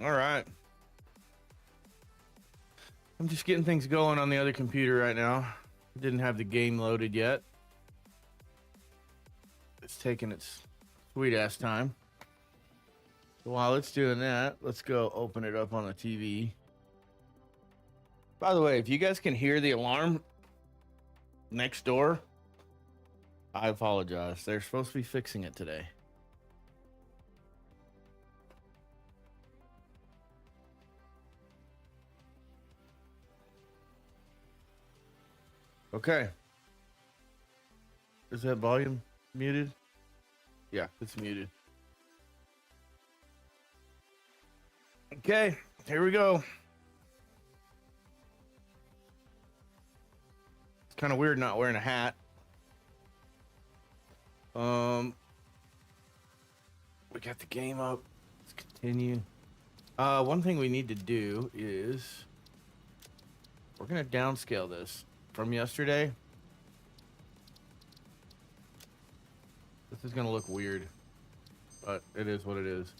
All right. I'm just getting things going on the other computer right now. Didn't have the game loaded yet. It's taking its sweet ass time. So while it's doing that, let's go open it up on the TV. By the way, if you guys can hear the alarm next door, I apologize. They're supposed to be fixing it today. Okay. Is that volume muted? Yeah, it's muted. Okay, here we go. It's kind of weird not wearing a hat. We got the game up. Let's continue. One thing we need to do is we're gonna downscale this from yesterday. This is gonna look weird, but it is what it is.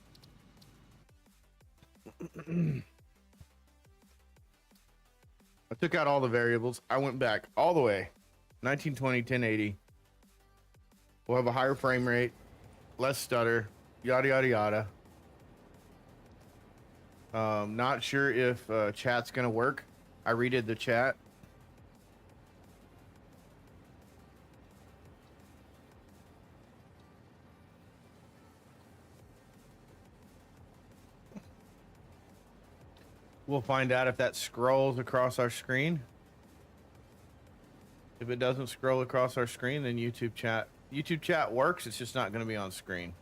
I took out all the variables. I went back all the way. 1920, 1080. We'll have a higher frame rate, less stutter, yada, yada, yada. Not sure if chat's going to work. I redid the chat. We'll find out if that scrolls across our screen. If it doesn't scroll across our screen, then YouTube chat works. It's just not going to be on screen.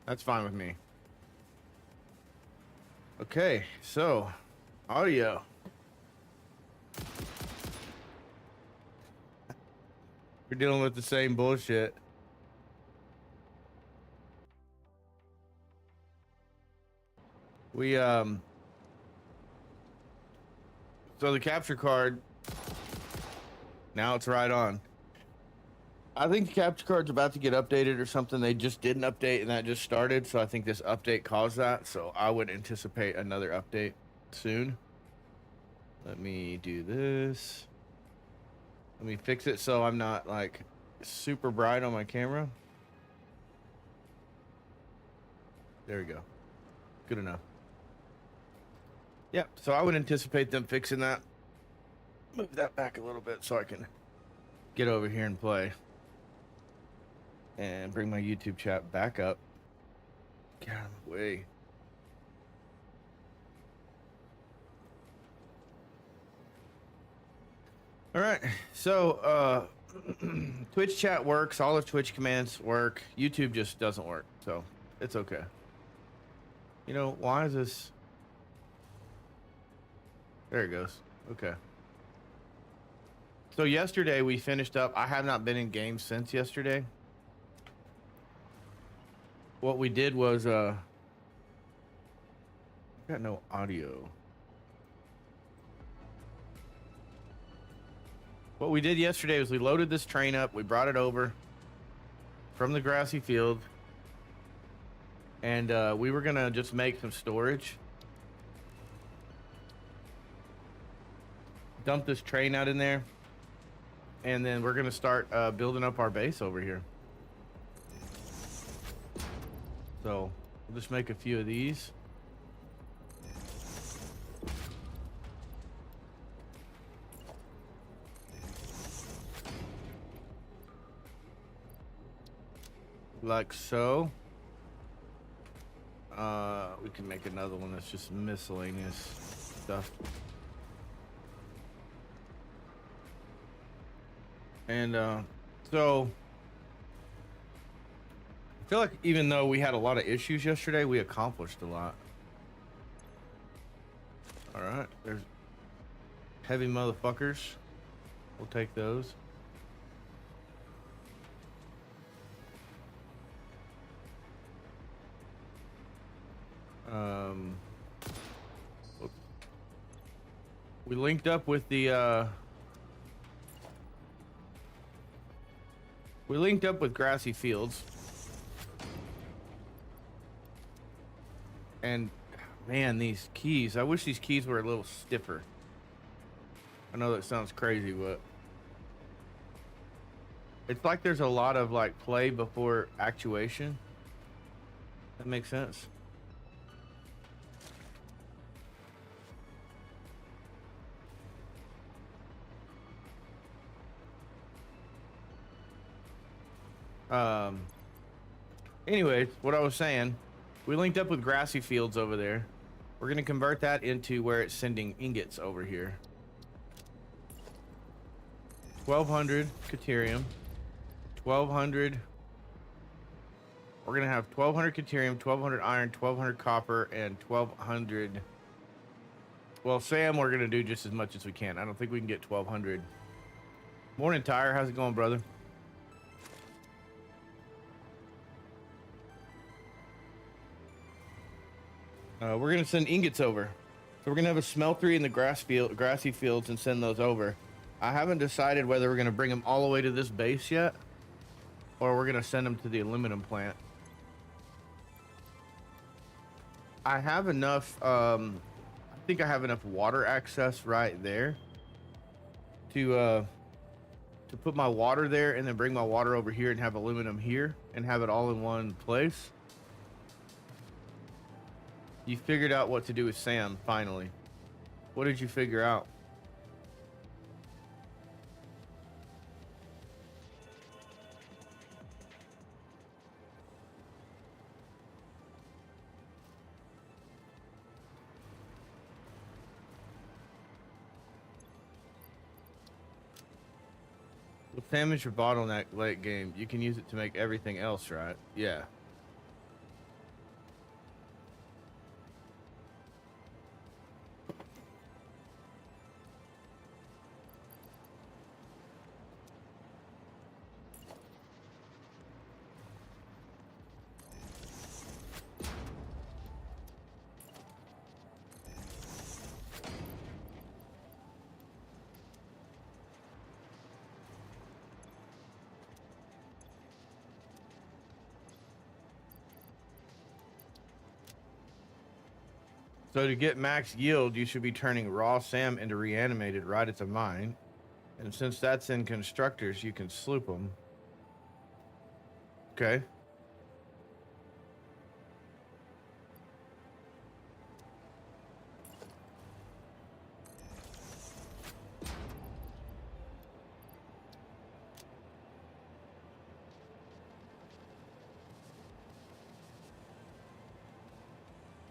That's fine with me. Okay, so audio. We're dealing with the same bullshit. So the capture card, now it's right on. I think the capture card's about to get updated or something. They just didn't update and that just started. So I think this update caused that. So I would anticipate another update soon. Let me do this. Let me fix it so I'm not like super bright on my camera. There we go. Good enough. Yep, so I would anticipate them fixing that. Move that back a little bit so I can get over here and play. And bring my YouTube chat back up. Get out of the way. All right, so Twitch chat works. All of Twitch commands work. YouTube just doesn't work, so it's okay. You know, why is this... There it goes. Okay. So yesterday we finished up. I have not been in games since yesterday. What we did was got no audio. What we did yesterday was we loaded this train up. We brought it over from the grassy field. And we were gonna just make some storage. Dump this train out in there, and then we're gonna start building up our base over here. So we'll just make a few of these. Like so. We can make another one that's just miscellaneous stuff. And so I feel like even though we had a lot of issues yesterday, we accomplished a lot. All right, there's heavy motherfuckers. We'll take those. We linked up with the we linked up with Grassy Fields, and Man, these keys. I wish these keys were a little stiffer. I know that sounds crazy, but it's like there's a lot of like play before actuation. That makes sense. Um, anyways, what I was saying, we linked up with grassy fields over there. We're going to convert that into where it's sending ingots over here. 1200 Caterium, 1200. We're going to have 1200 Caterium, 1200 iron, 1200 copper, and 1200. Well, Sam, we're going to do just as much as we can. I don't think we can get 1200. Morning, Tire. How's it going, brother? We're going to send ingots over. So we're going to have a smeltery in the grassy fields and send those over. I haven't decided whether we're going to bring them all the way to this base yet, or we're going to send them to the aluminum plant. I have enough, I think I have enough water access right there to put my water there and then bring my water over here and have aluminum here and have it all in one place. You figured out what to do with Sam, finally. What did you figure out? Well, Sam is your bottleneck late game. You can use it to make everything else, right? Yeah. So to get max yield, you should be turning raw Sam into reanimated right at the mine. And since that's in constructors, you can sloop them. Okay.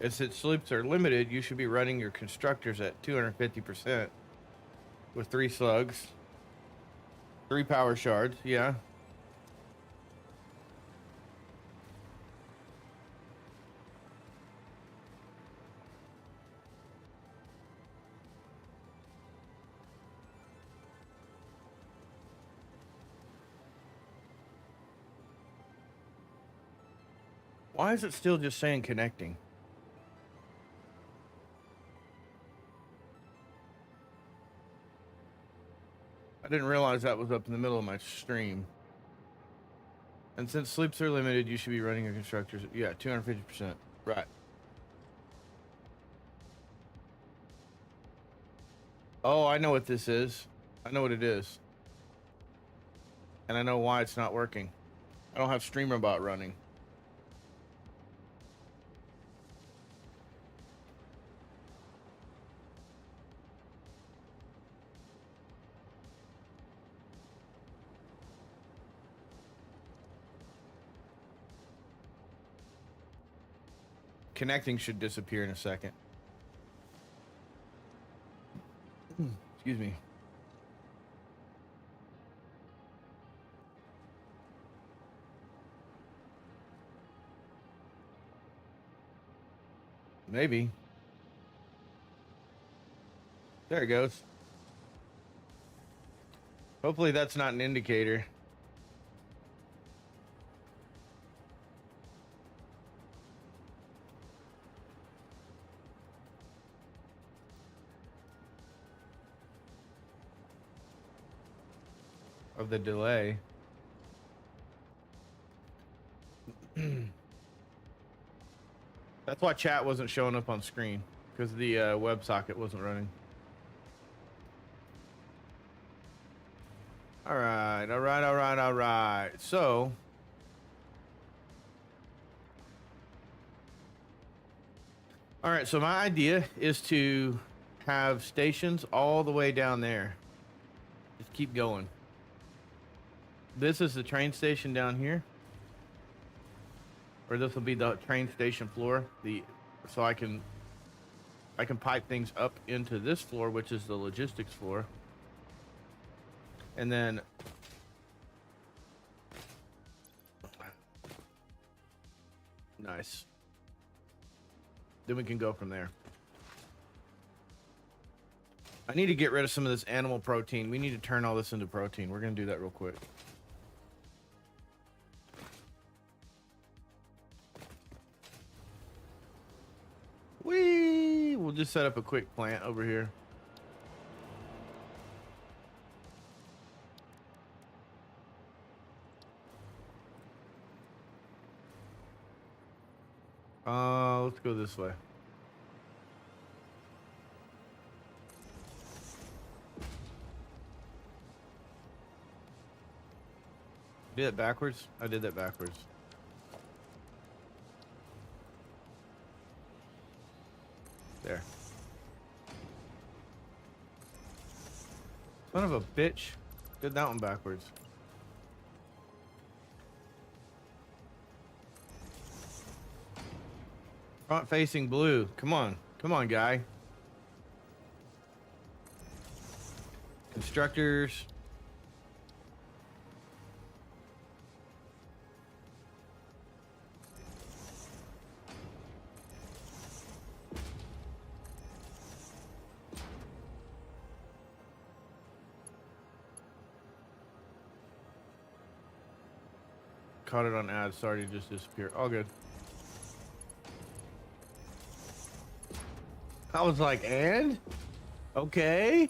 Since sloops are limited, you should be running your constructors at 250% with 3 slugs, 3 power shards. Yeah. Why is it still just saying connecting? I didn't realize that was up in the middle of my stream. And since sleeps are limited, you should be running your constructors. Yeah, 250%. Right. Oh, I know what this is. I know what it is. And I know why it's not working. I don't have StreamerBot running. Connecting should disappear in a second. Excuse me. Maybe. There it goes. Hopefully that's not an indicator. Of the delay. That's why chat wasn't showing up on screen, because the WebSocket wasn't running. All right, all right, all right, all right. So, all right. So my idea is to have stations all the way down there. Just keep going. This is the train station down here, or this will be the train station floor. So I can pipe things up into this floor, which is the logistics floor, and then nice. Then we can go from there. I need to get rid of some of this animal protein. We need to turn all this into protein. We're gonna do that real quick. We'll just set up a quick plant over here. Let's go this way. Did it backwards? I did that backwards. There. Son of a bitch. Did that one backwards. Front facing blue. Come on. Come on, guy. Constructors. Caught it on ads. Sorry, it just disappeared. All good. I was like, and? Okay.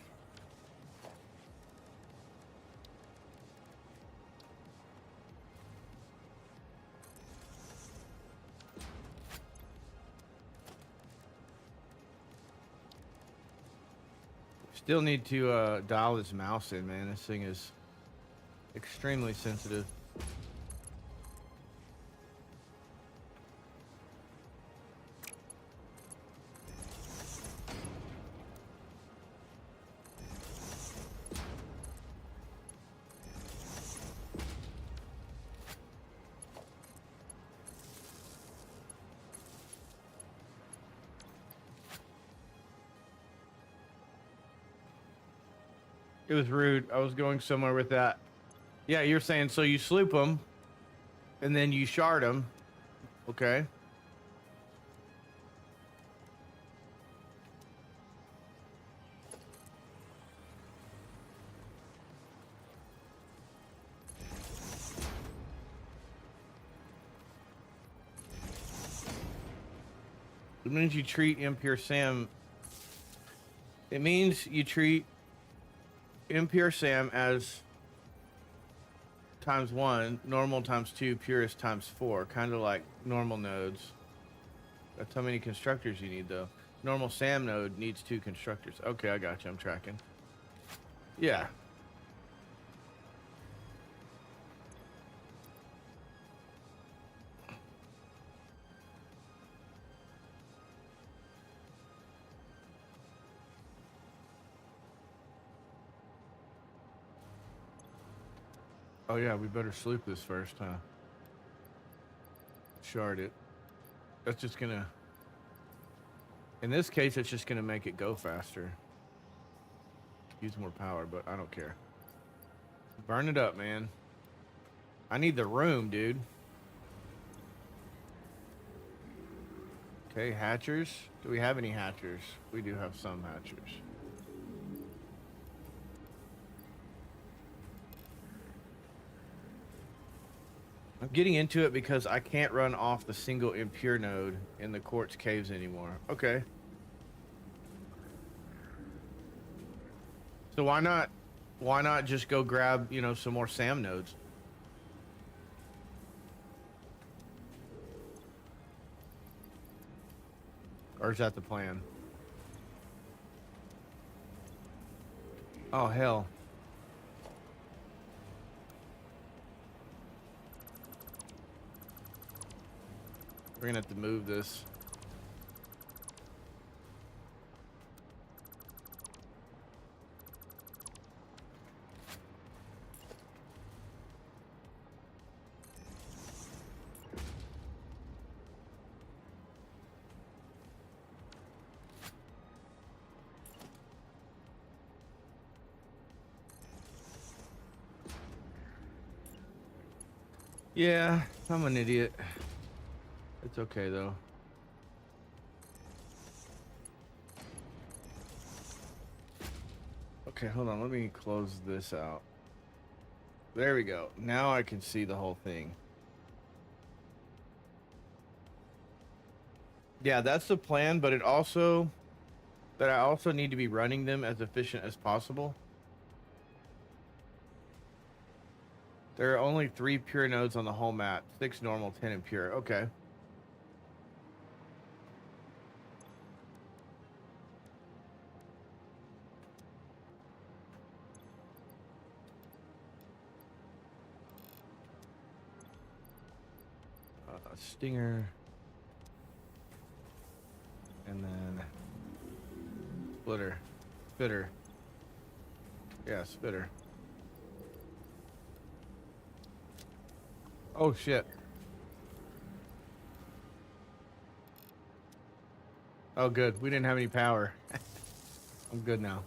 Still need to dial this mouse in, man. This thing is extremely sensitive. It was rude. I was going somewhere with that. Yeah, you're saying so you sloop them, and then you shard them. Okay. It means you treat impure SAM. It means you treat impure SAM as ×1, normal ×2, purest ×4, kind of like normal nodes. That's how many constructors you need, though. Normal SAM node needs 2 constructors. Okay, I got you. I'm tracking. Yeah. Oh yeah, we better sloop this first, huh? Shard it. That's just gonna... In this case, it's just gonna make it go faster. Use more power, but I don't care. Burn it up, man. I need the room, dude. Okay, hatchers. Do we have any hatchers? We do have some hatchers. I'm getting into it because I can't run off the single impure node in the quartz caves anymore. Okay. So why not just go grab, you know, some more SAM nodes? Or is that the plan? Oh, hell. We're gonna have to move this. Yeah, I'm an idiot. It's okay though. Okay, hold on. Let me close this out. There we go. Now I can see the whole thing. Yeah, that's the plan, but I also need to be running them as efficient as possible. There are only 3 pure nodes on the whole map. 6 normal, 10 impure. Okay. Stinger. And then splitter. Spitter. Yeah, spitter. Oh shit. Oh good. We didn't have any power. I'm good now.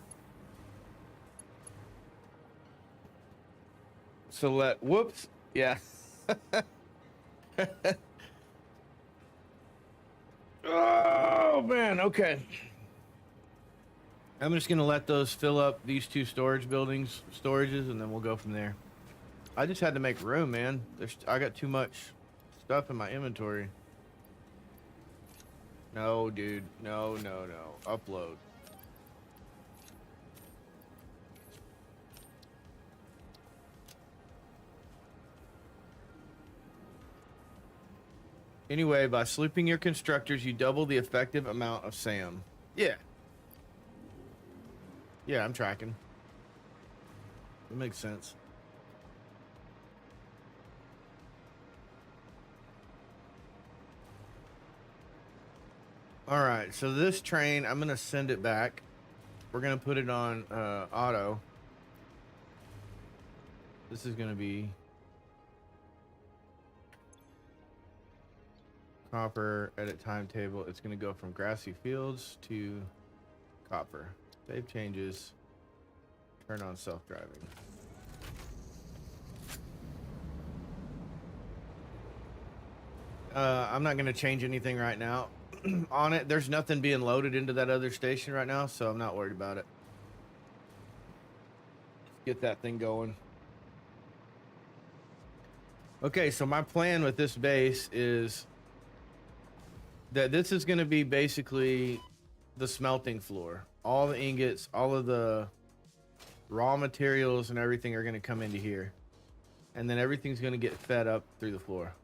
So whoops. Yeah. Oh man, okay. I'm just gonna let those fill up these 2 storages, and then we'll go from there. I just had to make room, man. I got too much stuff in my inventory. No, dude. No. Upload. Anyway, by slooping your constructors, you double the effective amount of SAM. Yeah. Yeah, I'm tracking. It makes sense. All right, so this train, I'm going to send it back. We're going to put it on auto. This is going to be copper, edit timetable. It's going to go from grassy fields to copper. Save changes. Turn on self-driving. I'm not going to change anything right now on it. There's nothing being loaded into that other station right now, so I'm not worried about it. Get that thing going. Okay, so my plan with this base is that this is going to be basically the smelting floor. All the ingots, all of the raw materials and everything are going to come into here. And then everything's going to get fed up through the floor.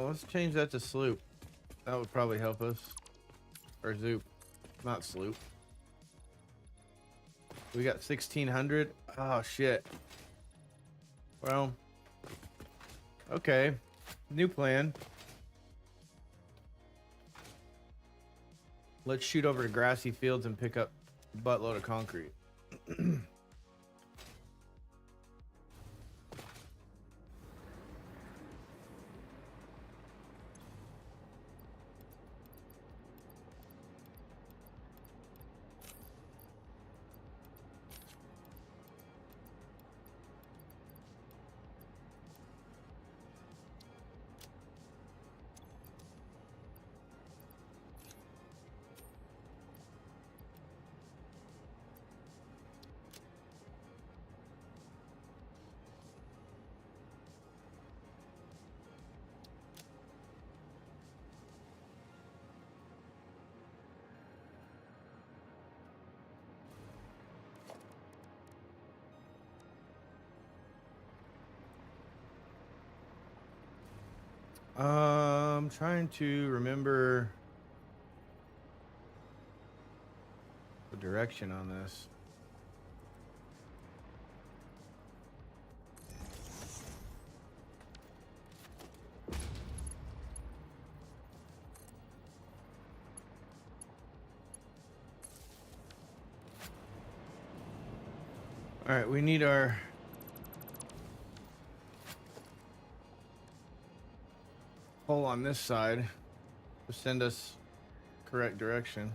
Let's change that to sloop. That would probably help us. Or zoop. Not sloop. We got 1600. Oh shit. Well. Okay. New plan. Let's shoot over to grassy fields and pick up a buttload of concrete. Trying to remember the direction on this. All right, we need our hole on this side to send us correct direction.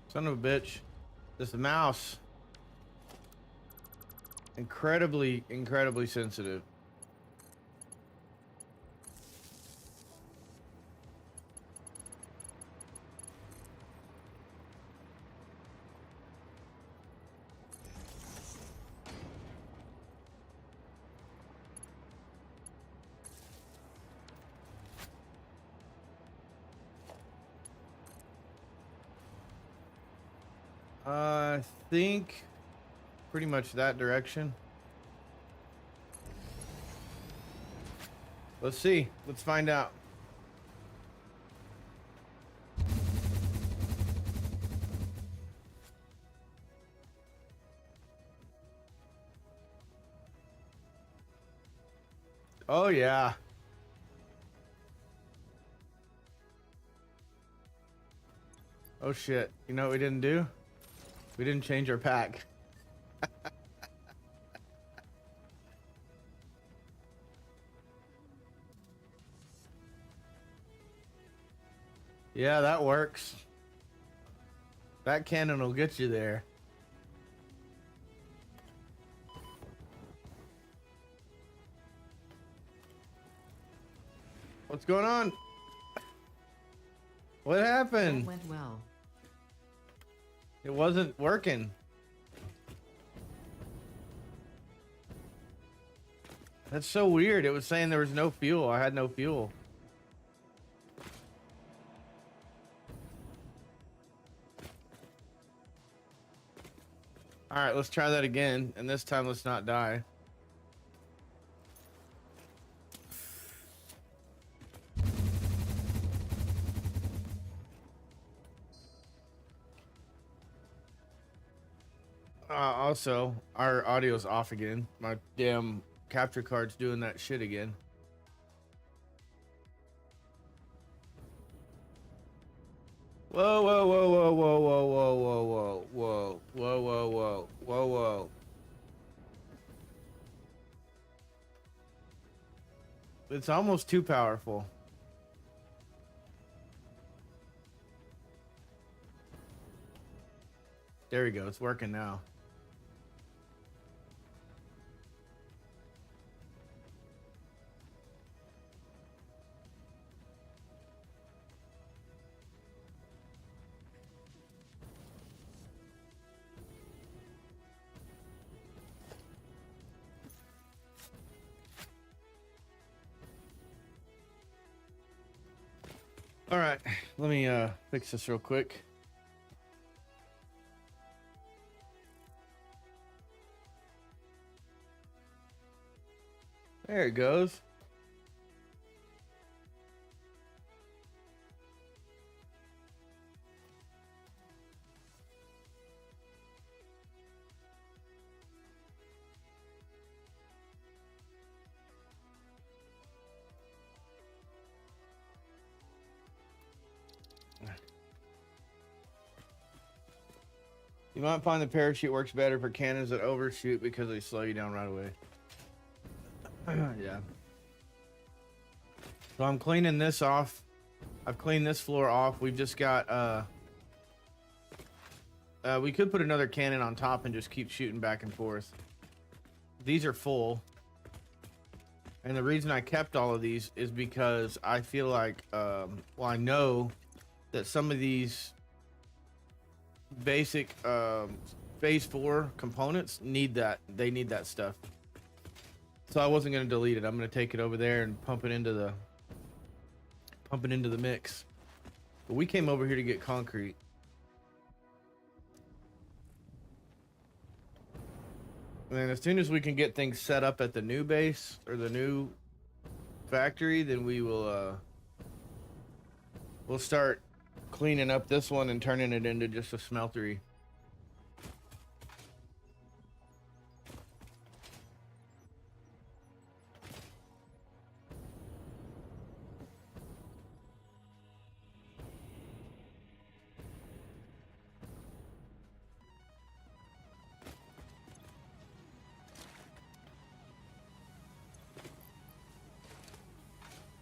Son of a bitch. This mouse. Incredibly sensitive. I think pretty much that direction. Let's see. Let's find out. Oh, yeah. Oh, shit. You know what we didn't do? We didn't change our pack. Yeah, that works. That cannon will get you there. What's going on? What happened? That went well. It wasn't working. That's so weird. It was saying there was no fuel. I had no fuel. All right, let's try that again. And this time, let's not die. Also, our audio's off again. My damn capture card's doing that shit again. Whoa, whoa, whoa, whoa, whoa, whoa, whoa, whoa, whoa, whoa, whoa, whoa, whoa, whoa, whoa. It's almost too powerful. There we go. It's working now. All right, let me fix this real quick. There it goes. You might find the parachute works better for cannons that overshoot because they slow you down right away. Yeah. So I'm cleaning this off. I've cleaned this floor off. We've just got we could put another cannon on top and just keep shooting back and forth. These are full. And the reason I kept all of these is because I feel like, well, I know that some of these basic phase 4 components need that. They need that stuff. So I wasn't going to delete it. I'm going to take it over there and pump it into the mix. But we came over here to get concrete. And then as soon as we can get things set up at the new base or the new factory, then we will we'll start cleaning up this one and turning it into just a smeltery.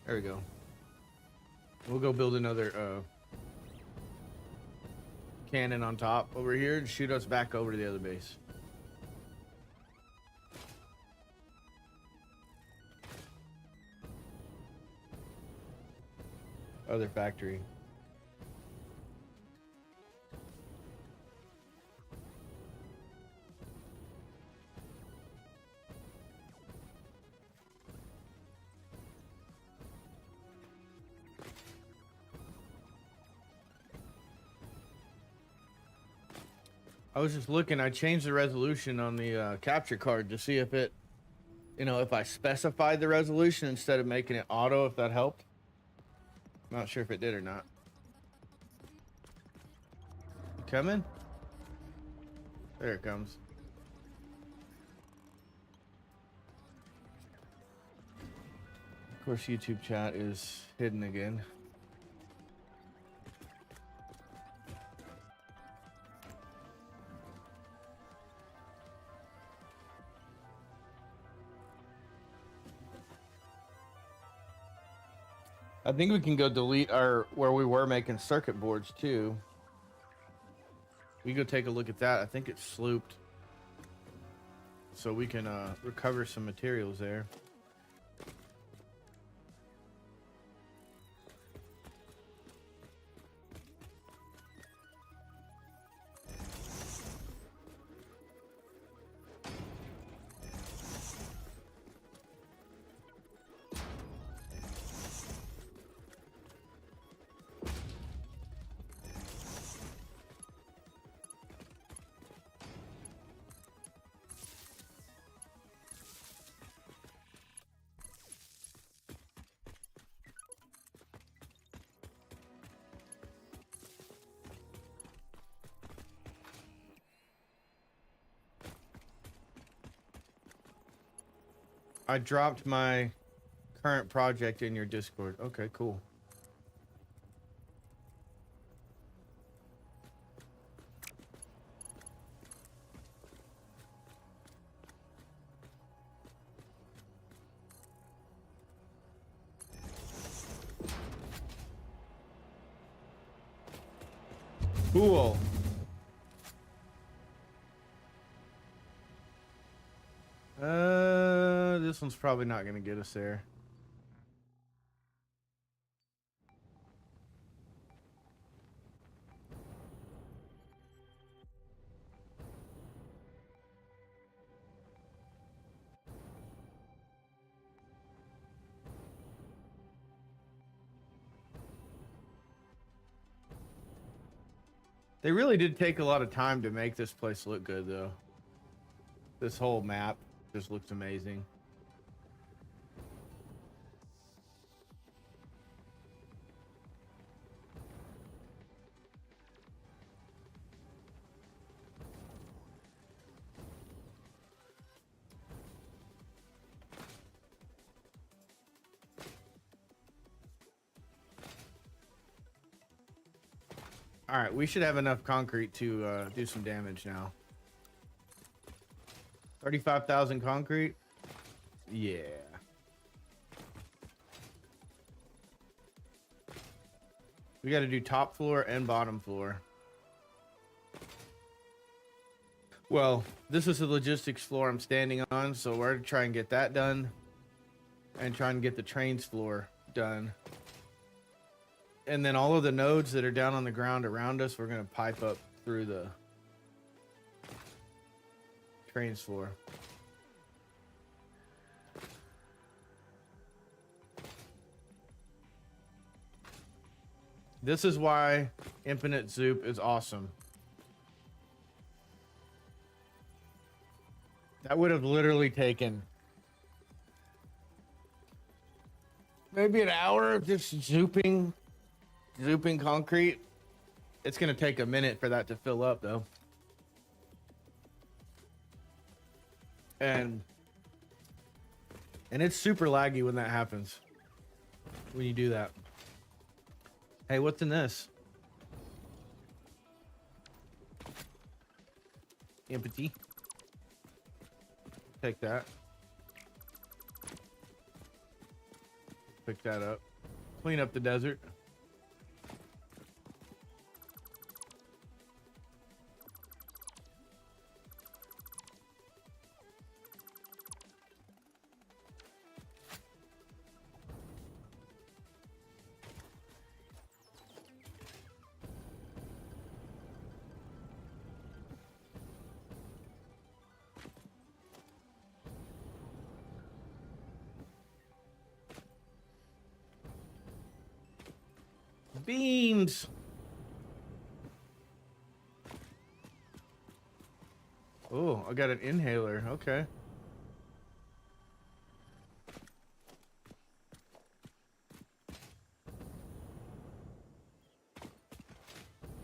There we go. We'll go build another cannon on top over here and shoot us back over to the other base. Other factory. I was just looking, I changed the resolution on the capture card to see if it, you know, if I specified the resolution instead of making it auto, if that helped. Not sure if it did or not. You coming? There it comes. Of course, YouTube chat is hidden again. I think we can go delete our where we were making circuit boards too. We go take a look at that. I think it's slooped, so we can recover some materials there. I dropped my current project in your Discord. Okay, cool. Cool. This one's probably not going to get us there. They really did take a lot of time to make this place look good, though. This whole map just looks amazing. All right, we should have enough concrete to do some damage now. 35,000 concrete? Yeah. We got to do top floor and bottom floor. Well, this is the logistics floor I'm standing on, so we're to try and get that done. and try and get the trains floor done. And then all of the nodes that are down on the ground around us, we're going to pipe up through the trains floor. This is why Infinite Zoop is awesome. That would have literally taken maybe an hour of just zooping concrete. It's going to take a minute for that to fill up, though. And it's super laggy when that happens. When you do that. Hey, what's in this? Empty. Take that. Pick that up. Clean up the desert. Beams. Oh, I got an inhaler. Okay.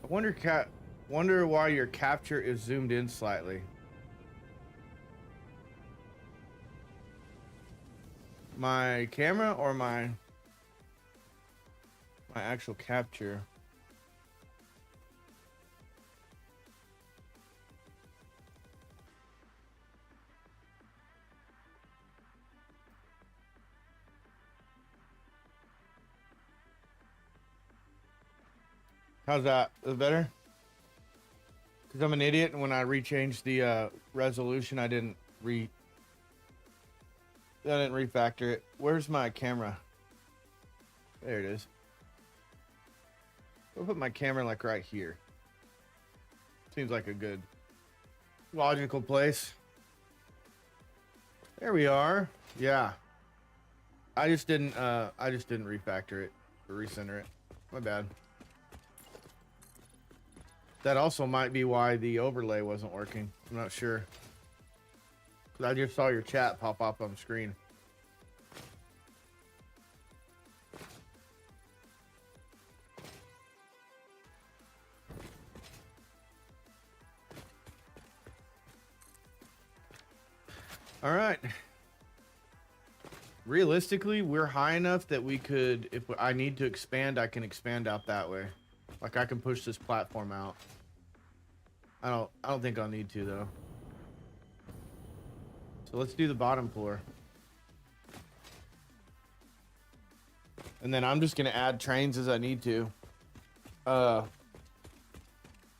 I wonder why your capture is zoomed in slightly. My camera or my actual capture? How's that? Is it better? Because I'm an idiot, and when I rechanged the resolution, I didn't refactor it. Where's my camera? There it is. I'll put my camera like right here. Seems like a good logical place. There we are. Yeah. I just didn't refactor it or recenter it. My bad. That also might be why the overlay wasn't working. I'm not sure. Cause I just saw your chat pop up on screen. All right. Realistically, we're high enough that we could, if I need to expand, I can expand out that way. Like I can push this platform out. I don't think I'll need to though. So let's do the bottom floor. And then I'm just gonna add trains as I need to.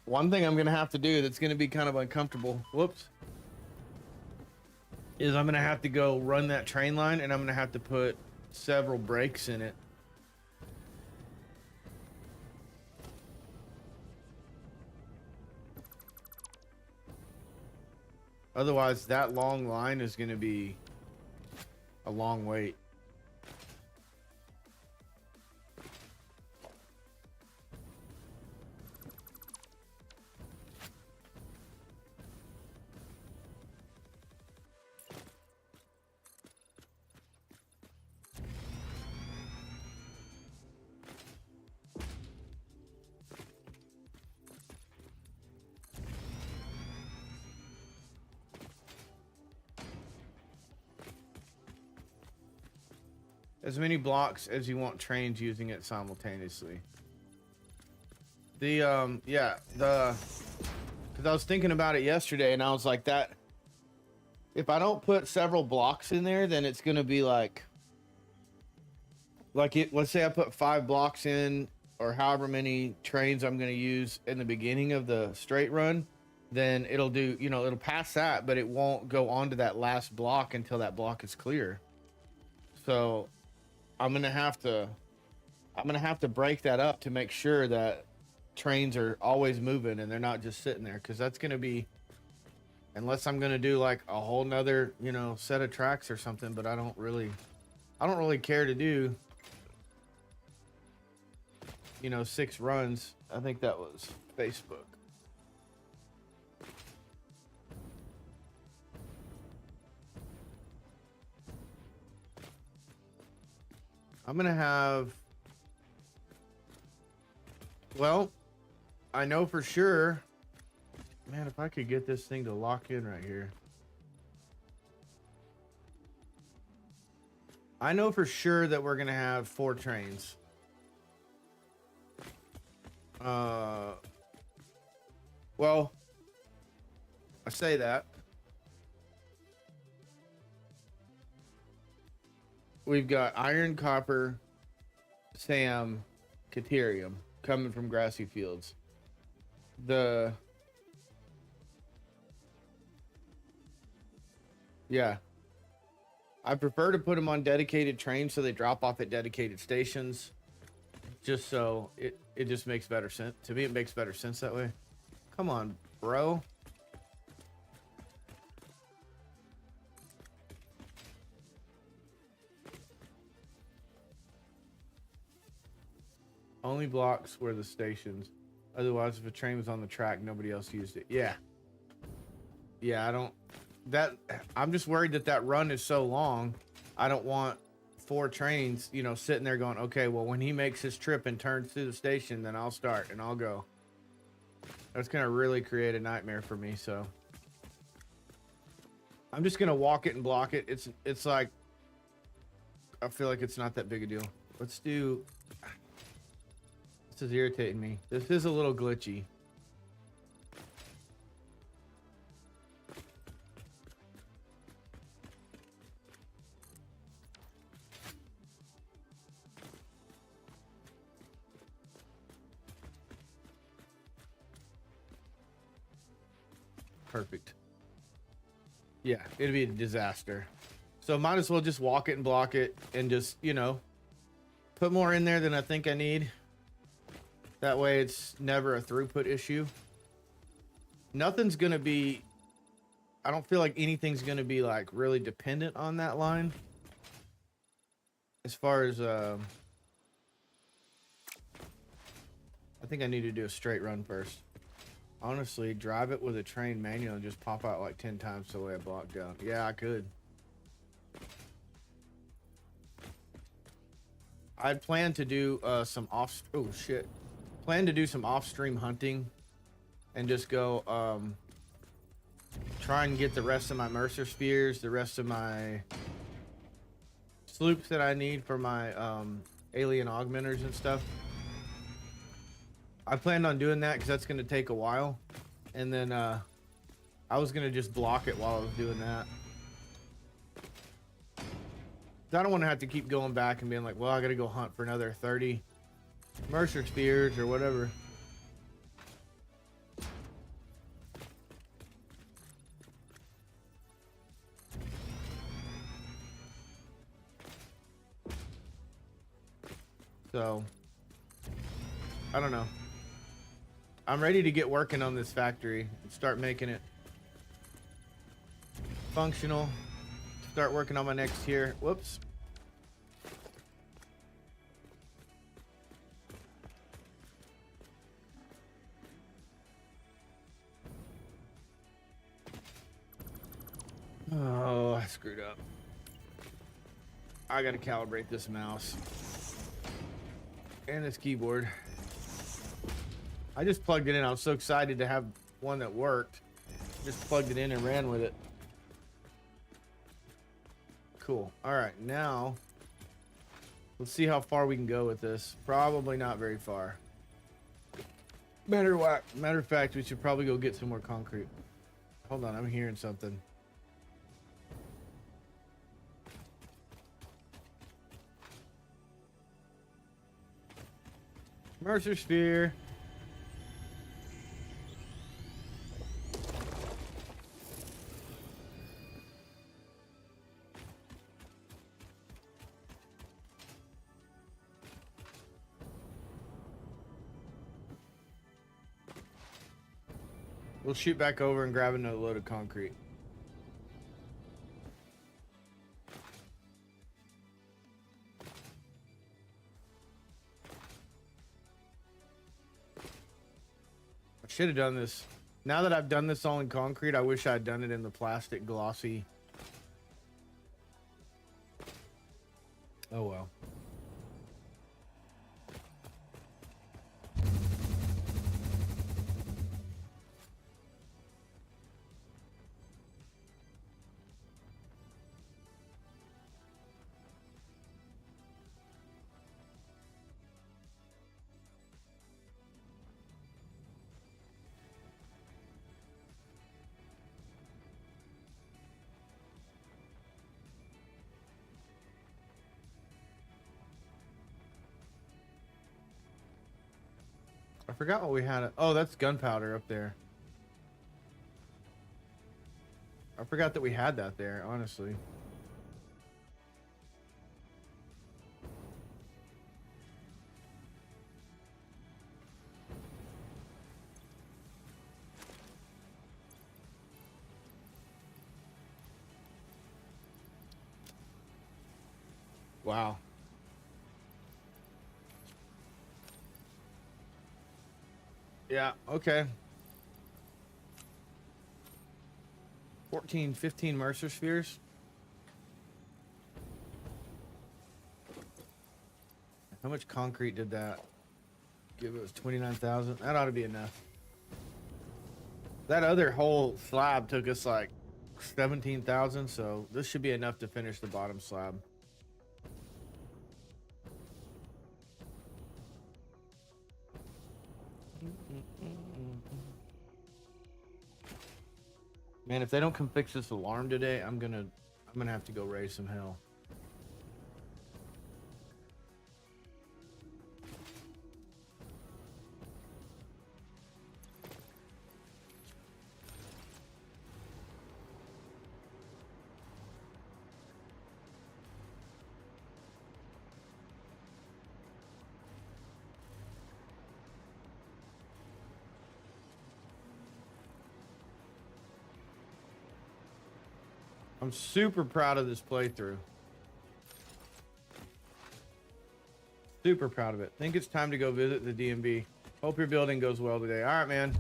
One thing I'm gonna have to do that's gonna be kind of uncomfortable. Whoops. Is I'm gonna have to go run that train line, and I'm gonna have to put several breaks in it. Otherwise, that long line is gonna be a long wait. As many blocks as you want trains using it simultaneously. Because I was thinking about it yesterday, and I was like, that if I don't put several blocks in there, then it's gonna be like let's say I put 5 blocks in, or however many trains I'm gonna use in the beginning of the straight run, then it'll do, it'll pass that, but it won't go on to that last block until that block is clear. So I'm gonna have to break that up to make sure that trains are always moving and they're not just sitting there, because that's gonna be, unless I'm gonna do like a whole nother, you know, set of tracks or something. But I don't really care to do, you know, 6 runs. I think that was Facebook. I'm gonna have, well, I know for sure, man, if I could get this thing to lock in right here. I know for sure that we're gonna have 4 trains. Well, I say that. We've got iron, copper, Sam, Caterium coming from grassy fields. Yeah. I prefer to put them on dedicated trains so they drop off at dedicated stations. Just so it just makes better sense. To me, it makes better sense that way. Come on, bro. Only blocks were the stations. Otherwise, if a train was on the track, nobody else used it. Yeah. Yeah, I'm just worried that run is so long. I don't want 4 trains, you know, sitting there going, okay, well, when he makes his trip and turns through the station, then I'll start and I'll go. That's going to really create a nightmare for me. So I'm just going to walk it and block it. It's like, I feel like it's not that big a deal. Let's do, this is irritating me. This is a little glitchy. Perfect. Yeah, it'd be a disaster. So might as well just walk it and block it and just, you know, put more in there than I think I need. That way it's never a throughput issue. Nothing's going to be, I don't feel like anything's going to be like really dependent on that line. As far as, I think I need to do a straight run first. Honestly, drive it with a train manual and just pop out like 10 times the way I blocked down. Yeah, I could. I'd plan to do some plan to do some off-stream hunting and just go try and get the rest of my Mercer Spears, the rest of my sloops that I need for my alien augmenters and stuff. I planned on doing that because that's going to take a while. And then I was going to just block it while I was doing that. I don't want to have to keep going back and being like, well, I got to go hunt for another 30 Mercer Spears or whatever. So, I don't know. I'm ready to get working on this factory and start making it functional. Start working on my next tier. Whoops. Oh, I screwed up. I gotta calibrate this mouse and this keyboard. I just plugged it in. I was so excited to have one that worked. Just plugged it in and ran with it. Cool. All right, now let's see how far we can go with this. Probably not very far. Matter of fact, we should probably go get some more concrete. Hold on, I'm hearing something. Mercer Sphere. We'll shoot back over and grab another load of concrete. I should have done this. Now that I've done this all in concrete, I wish I had done it in the plastic glossy. Oh well. I forgot what we had. Oh, that's gunpowder up there. I forgot that we had that there, honestly. Wow. Yeah, okay. 14, 15 Mercer spheres. How much concrete did that give us? 29,000. That ought to be enough. That other whole slab took us like 17,000, so this should be enough to finish the bottom slab. Man, if they don't come fix this alarm today, I'm gonna have to go raise some hell. I'm super proud of this playthrough. Super proud of it. Think it's time to go visit the DMV. Hope your building goes well today. All right, man.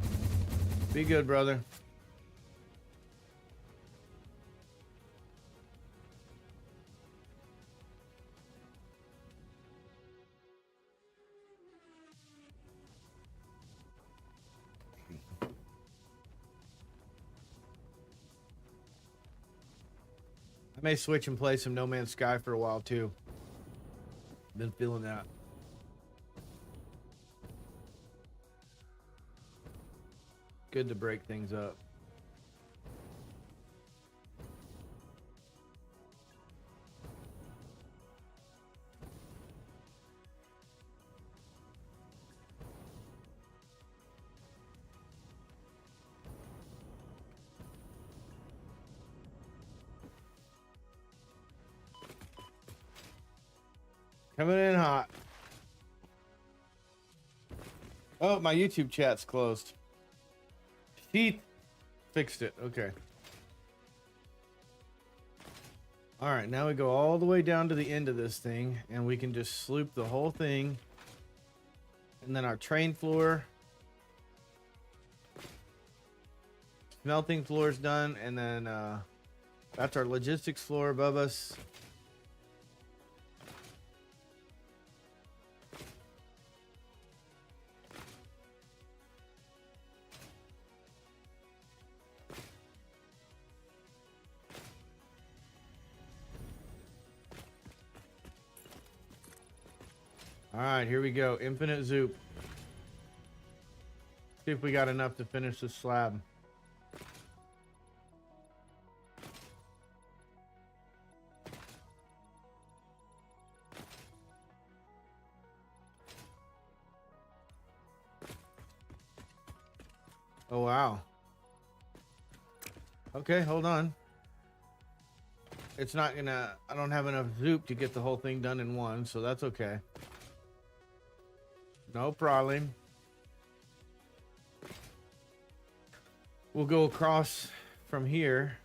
Be good, brother. I may switch and play some No Man's Sky for a while too. Been feeling that. Good to break things up. Coming in hot. Oh, my YouTube chat's closed. Heath fixed it. Okay. All right, now we go all the way down to the end of this thing, and we can just sloop the whole thing. And then our train floor. Smelting floor is done, and then that's our logistics floor above us. All right, here we go. Infinite zoop. See if we got enough to finish this slab. Oh, wow. Okay, hold on. It's not gonna... I don't have enough zoop to get the whole thing done in one, so that's okay. No problem. we'll go across from here.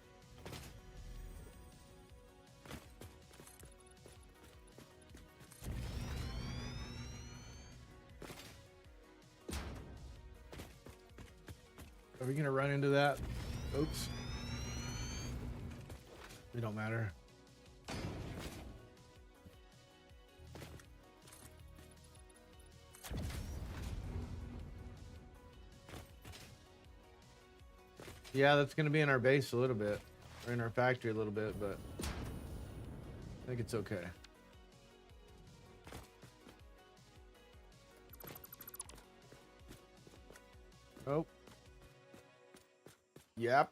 Are we gonna run into that? Oops. It don't matter. Yeah, that's gonna be in our base a little bit, or in our factory a little bit, but I think it's okay. Oh. Yep.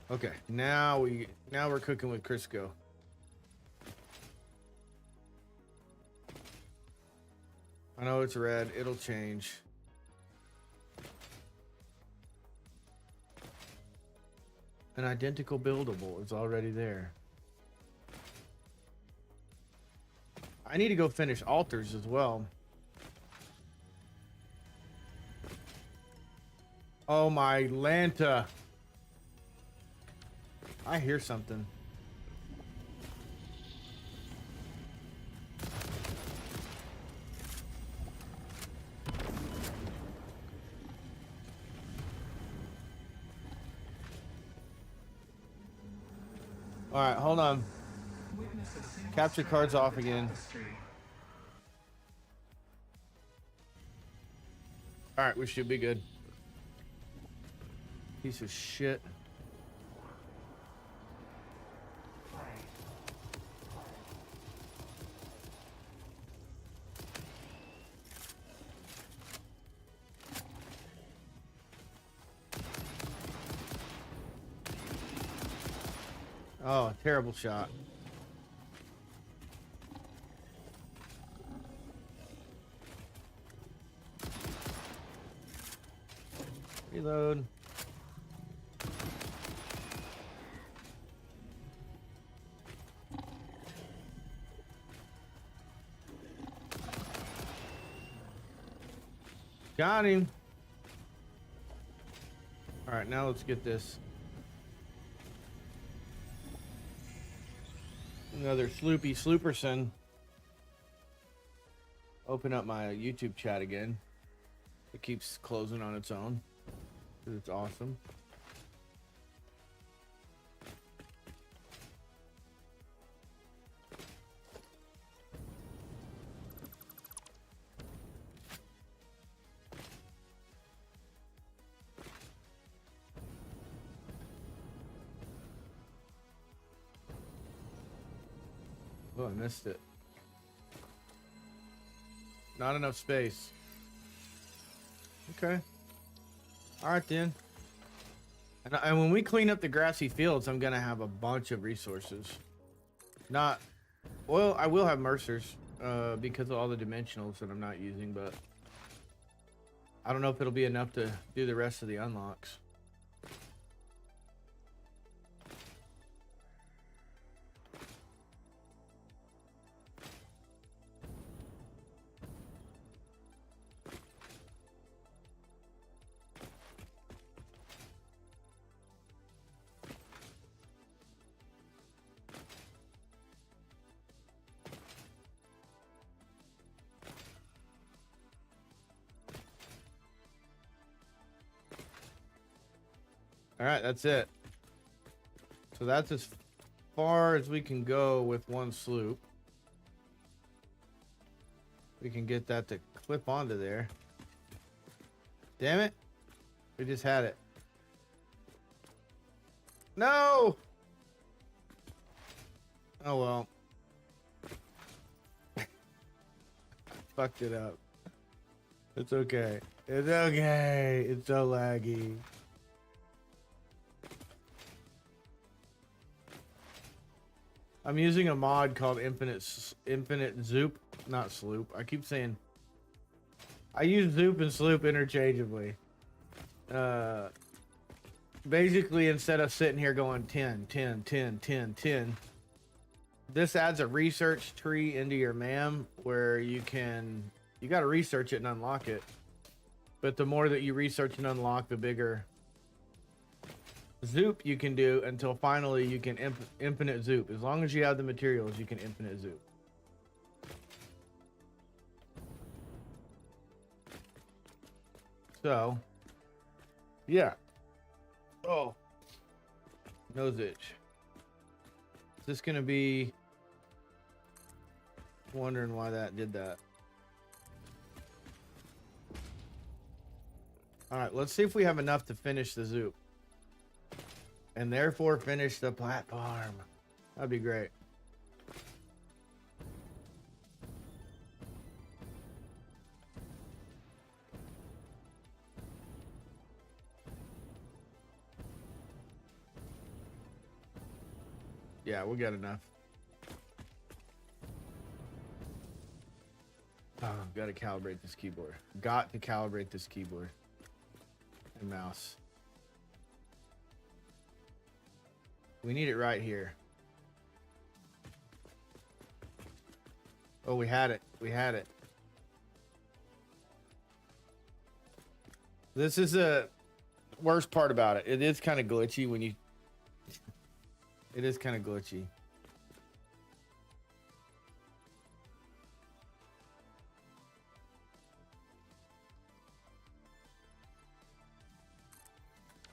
Okay, now we're cooking with Crisco. I know it's red, it'll change. An identical buildable is already there. I need to go finish altars as well. Oh my Lanta. I hear something. All right, hold on. Capture cards off again. All right, we should be good. Piece of shit. Oh, terrible shot. Reload. Got him. All right, now let's get this. Another Sloopy Slooperson. Open up my YouTube chat again. It keeps closing on its own. It's awesome. Oh, I missed it. Not enough space. Okay. All right, then. And when we clean up the grassy fields, I'm going to have a bunch of resources. Not... Well, I will have Mercers because of all the dimensionals that I'm not using, but... I don't know if it'll be enough to do the rest of the unlocks. All right, that's it. So that's as far as we can go with one sloop. We can get that to clip onto there. Damn it. We just had it. No! Oh, well. Fucked it up. It's okay. It's okay. It's so laggy. I'm using a mod called Infinite Zoop, not Sloop. I keep saying I use Zoop and Sloop interchangeably. Basically, instead of sitting here going 10, 10, 10, 10, 10, this adds a research tree into your MAM where you got to research it and unlock it. But the more that you research and unlock, the bigger zoop you can do, until finally you can infinite zoop. As long as you have the materials, you can infinite zoop. So, yeah. Oh, nose itch. Is this gonna be? Wondering why that did that. All right, let's see if we have enough to finish the zoop, and therefore finish the platform. That'd be great. Yeah, we got enough. Oh, got to calibrate this keyboard. Got to calibrate this keyboard and mouse. We need it right here. Oh, we had it. We had it. This is the worst part about it. It is kind of glitchy when you... It is kind of glitchy.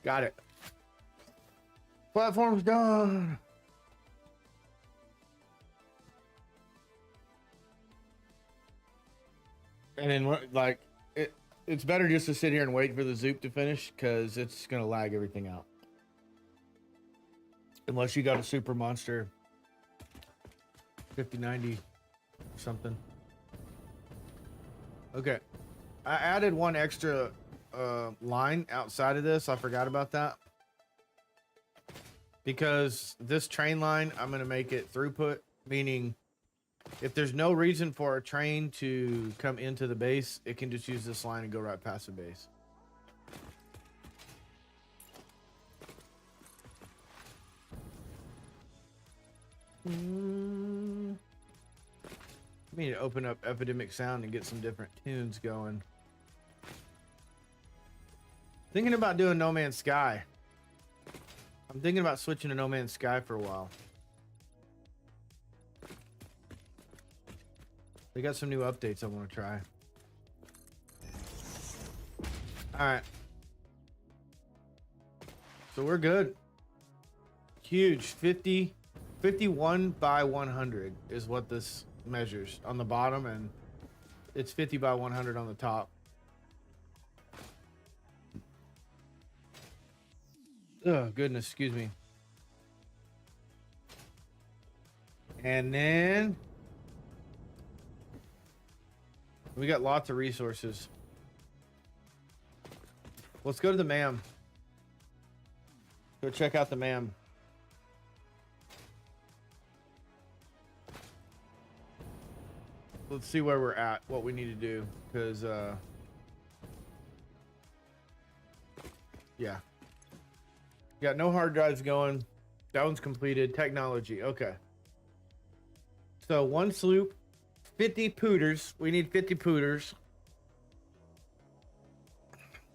Got it. Platform's done. And then, like, it's better just to sit here and wait for the zoop to finish, because it's going to lag everything out. Unless you got a super monster 5090 or something. Okay. I added one extra line outside of this. I forgot about that. Because this train line, I'm going to make it throughput, meaning if there's no reason for a train to come into the base, it can just use this line and go right past the base. I need to open up Epidemic Sound and get some different tunes going. Thinking about doing No Man's Sky. I'm thinking about switching to No Man's Sky for a while. They got some new updates I want to try. Alright. So we're good. Huge. 51 by 100 is what this measures on the bottom, and it's 50 by 100 on the top. Oh, goodness, excuse me. And then we got lots of resources. Let's go to the MAM. Go check out the MAM. Let's see where we're at, what we need to do, because yeah. Got no hard drives going. That one's completed. Technology. Okay. So one sloop, 50 pooters. We need 50 pooters.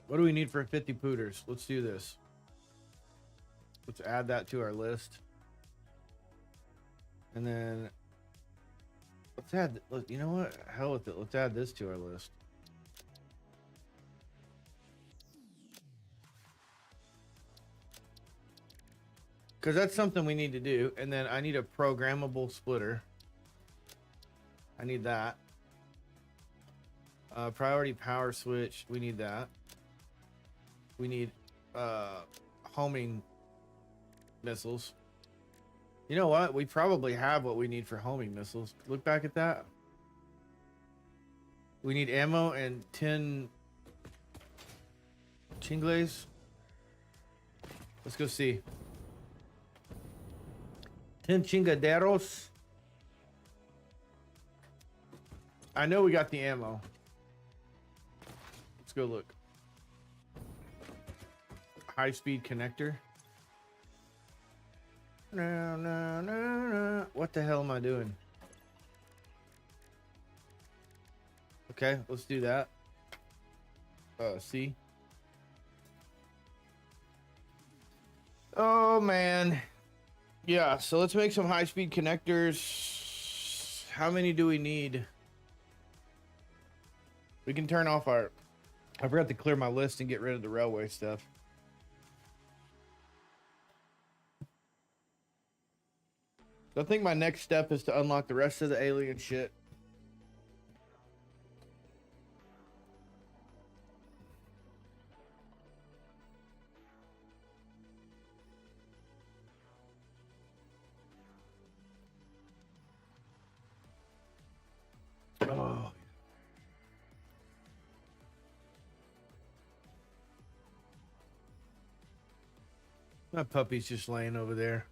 What do we need for 50 pooters? Let's do this. Let's add that to our list. And then let's add, you know what? Hell with it. Let's add this to our list. Because that's something we need to do. And then I need a programmable splitter. I need that. Priority power switch. We need that. We need homing missiles. You know what? We probably have what we need for homing missiles. Look back at that. We need ammo and 10 chingles. Let's go see. 10 chingaderos. I know we got the ammo. Let's go look. High-speed connector. No. What the hell am I doing? Okay, let's do that. C. Oh man. Yeah, so let's make some high-speed connectors. How many do we need? We can turn off our... I forgot to clear my list and get rid of the railway stuff. So I think my next step is to unlock the rest of the alien shit. Oh. My puppy's just laying over there.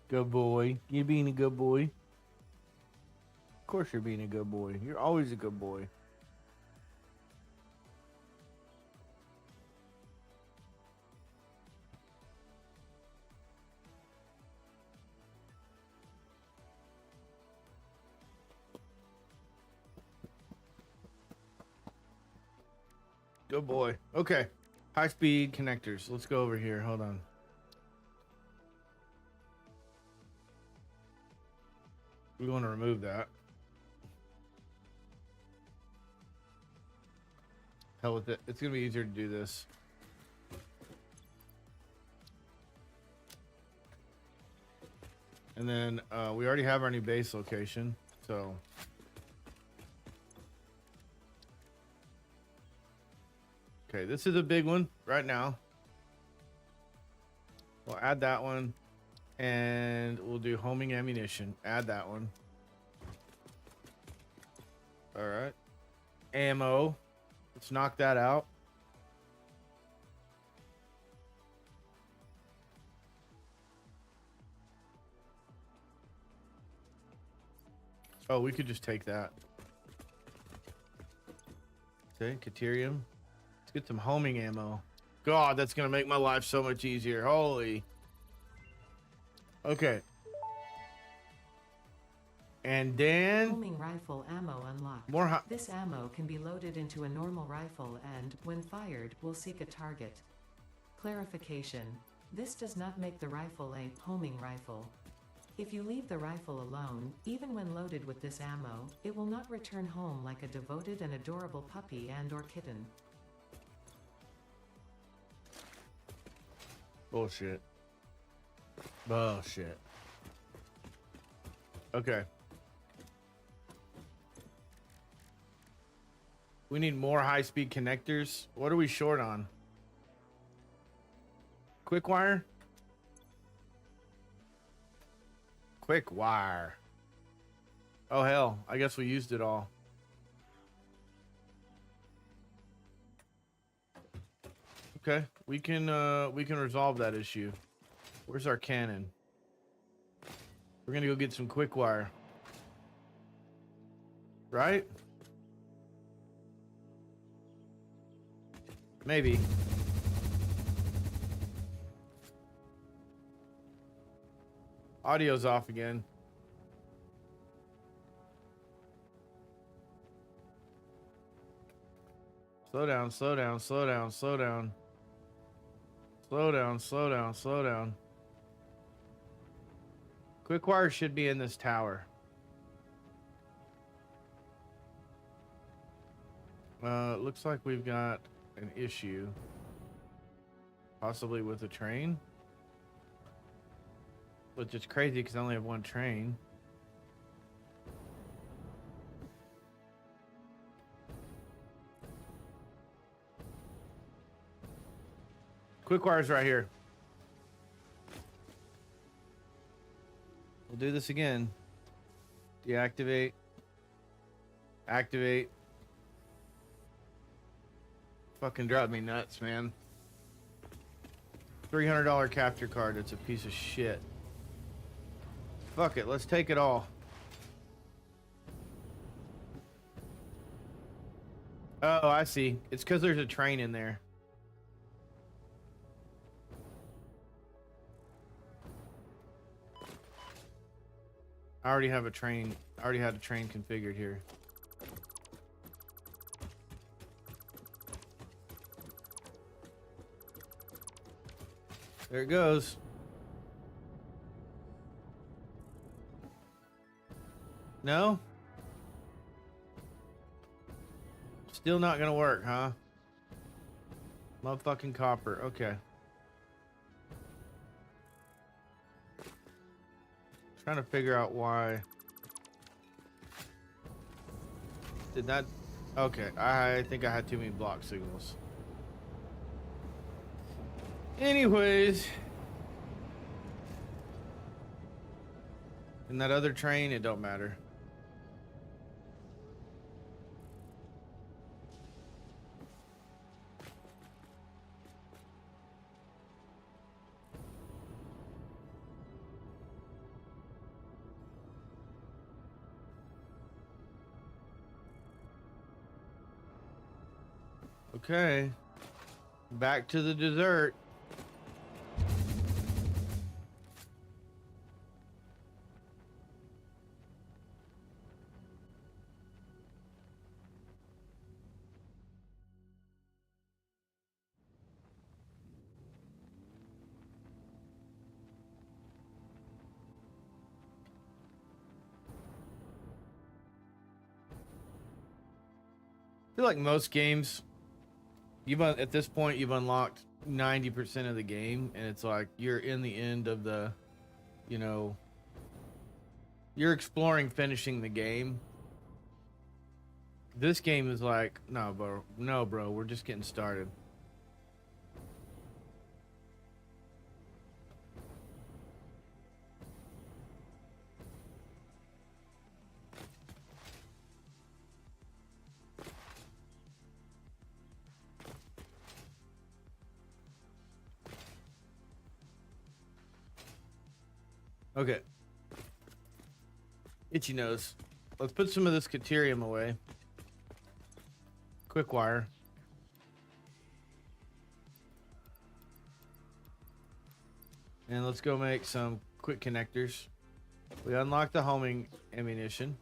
Good boy. You being a good boy? Of course you're being a good boy. You're always a good boy. Good boy. Okay. High speed connectors. Let's go over here. Hold on. We want to remove that. Hell with it. It's going to be easier to do this. And then we already have our new base location. So... Okay, this is a big one right now. We'll add that one. And we'll do homing ammunition. Add that one. All right. Ammo. Let's knock that out. Oh, we could just take that. Okay, Caterium. Let's get some homing ammo. God, that's gonna make my life so much easier. Holy. Okay. And then Homing rifle ammo unlocked. More this ammo can be loaded into a normal rifle and, when fired, will seek a target. Clarification. This does not make the rifle a homing rifle. If you leave the rifle alone, even when loaded with this ammo, it will not return home like a devoted and adorable puppy and/or kitten. Bullshit. Bullshit. Okay. We need more high-speed connectors. What are we short on? Quick wire? Quick wire. Oh hell, I guess we used it all. Okay, we can resolve that issue. Where's our cannon? We're gonna go get some quick wire. Right? Maybe. Audio's off again. Slow down, slow down, slow down, slow down. Slow down, slow down, slow down. Quick wire should be in this tower. Looks like we've got an issue. Possibly with a train. Which is crazy because I only have one train. Quick wire's right here. We'll do this again. Deactivate. Activate. Fucking drive me nuts, man. $300 capture card. It's a piece of shit. Fuck it. Let's take it all. Oh, I see. It's because there's a train in there. I already have a train. I already had a train configured here. There it goes. No? Still not gonna work, huh? Motherfucking copper. Okay. Trying to figure out why. Did that... Okay, I think I had too many block signals. Anyways. In that other train, it don't matter. Okay. Back to the dessert. I feel like most games, at this point you've unlocked 90% of the game, and it's like you're in the end of the, you know, you're exploring finishing the game. This game is like, no, bro, we're just getting started. Okay. Itchy nose. Let's put some of this Caterium away. Quick wire. And let's go make some quick connectors. We unlocked the homing ammunition.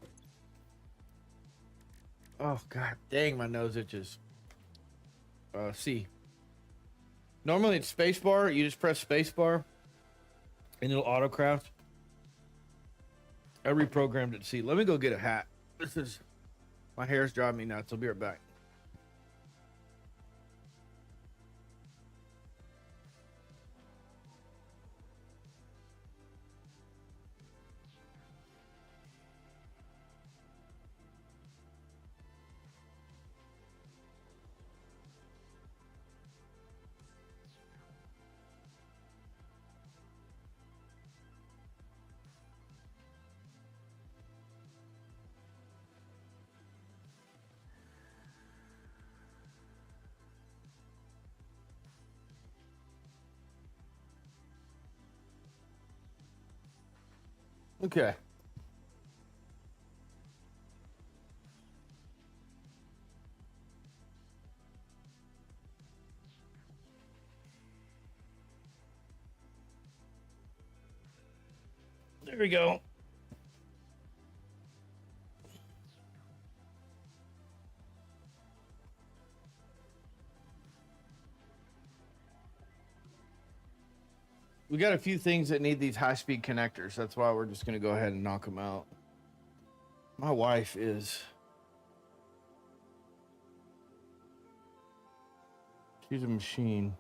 Oh, god dang, my nose itches. C. Normally it's spacebar. You just press spacebar and it'll autocraft. I reprogrammed it to C. Let me go get a hat. My hair's driving me nuts. I'll be right back. Okay. There we go. We got a few things that need these high-speed connectors. That's why we're just going to go ahead and knock them out. My wife is... She's a machine.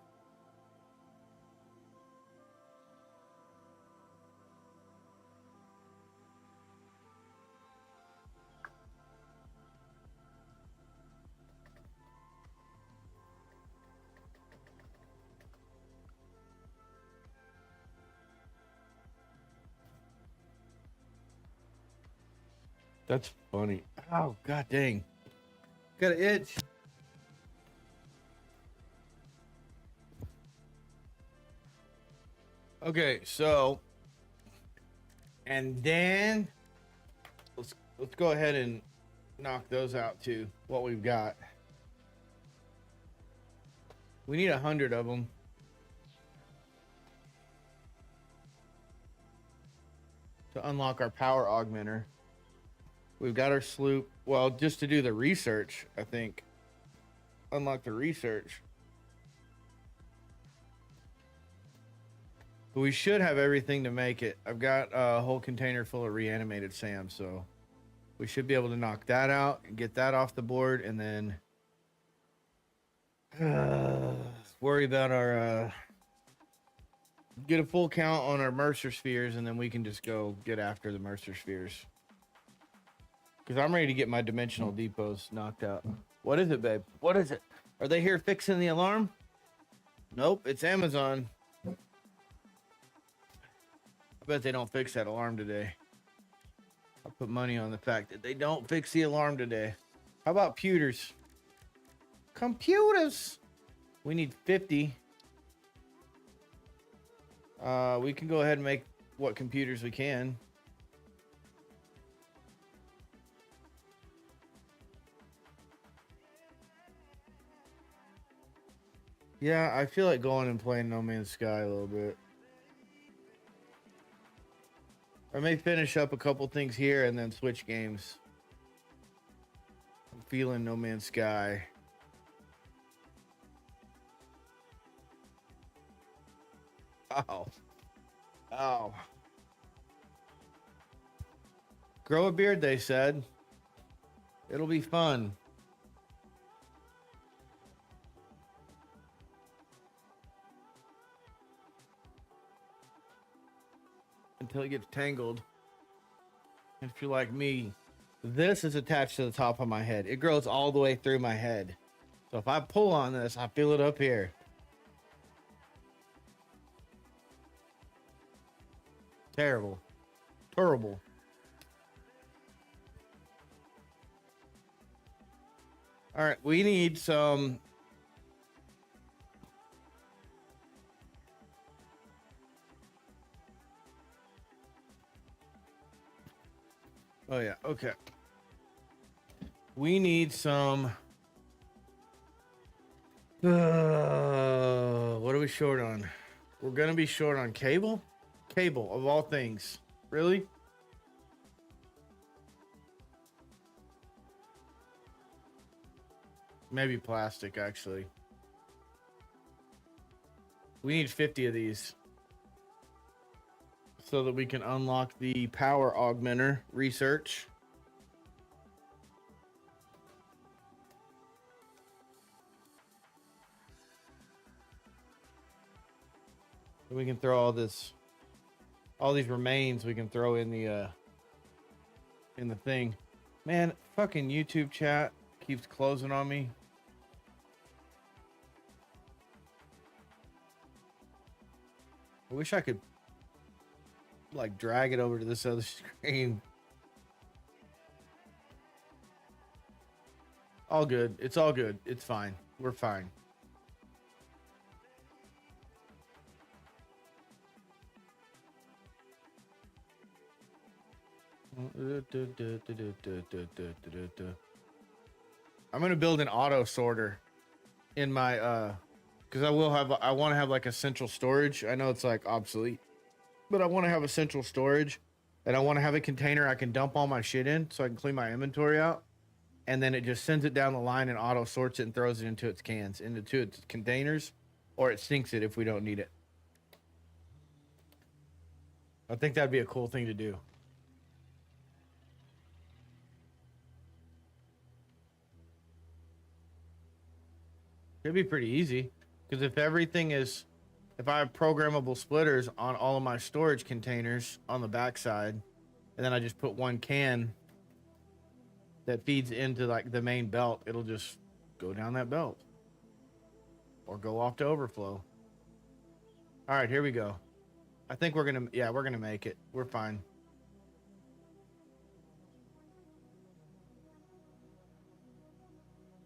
That's funny. Oh, god dang. Got an itch. Okay, so and then let's go ahead and knock those out too. What we've got. We need 100 of them. To unlock our power augmenter. We've got our sloop. Well, just to do the research, I think. Unlock the research. But we should have everything to make it. I've got a whole container full of reanimated Sam, so we should be able to knock that out and get that off the board, and then worry about our get a full count on our Mercer spheres, and then we can just go get after the Mercer spheres. Because I'm ready to get my dimensional depots knocked out. What is it, babe? What is it? Are they here fixing the alarm? Nope, it's Amazon. I bet they don't fix that alarm today. I'll put money on the fact that they don't fix the alarm today. How about pewters? Computers! We need 50. We can go ahead and make what computers we can. Yeah, I feel like going and playing No Man's Sky a little bit. I may finish up a couple things here and then switch games. I'm feeling No Man's Sky. Oh. Oh. Grow a beard, they said. It'll be fun. Until it gets tangled. If you're like me, this is attached to the top of my head. It grows all the way through my head. So if I pull on this, I feel it up here. Terrible. Terrible. All right, we need some... Oh, yeah. Okay. We need some... what are we short on? We're going to be short on cable? Cable, of all things. Really? Maybe plastic, actually. We need 50 of these. So that we can unlock the power augmenter research. We can throw all these remains we can throw in the thing. Man, fucking YouTube chat keeps closing on me. I wish I could like drag it over to this other screen. All good. It's all good. It's fine. We're fine. I'm gonna build an auto sorter in my because I want to have like a central storage. I know it's like obsolete, but I want to have a central storage, and I want to have a container I can dump all my shit in so I can clean my inventory out, and then it just sends it down the line and auto sorts it and throws it into its cans, into its containers, or it sinks it if we don't need it. I think that'd be a cool thing to do. It'd be pretty easy, because if I have programmable splitters on all of my storage containers on the backside, and then I just put one can that feeds into like the main belt, it'll just go down that belt or go off to overflow. All right, here we go. I think we're gonna make it. We're fine.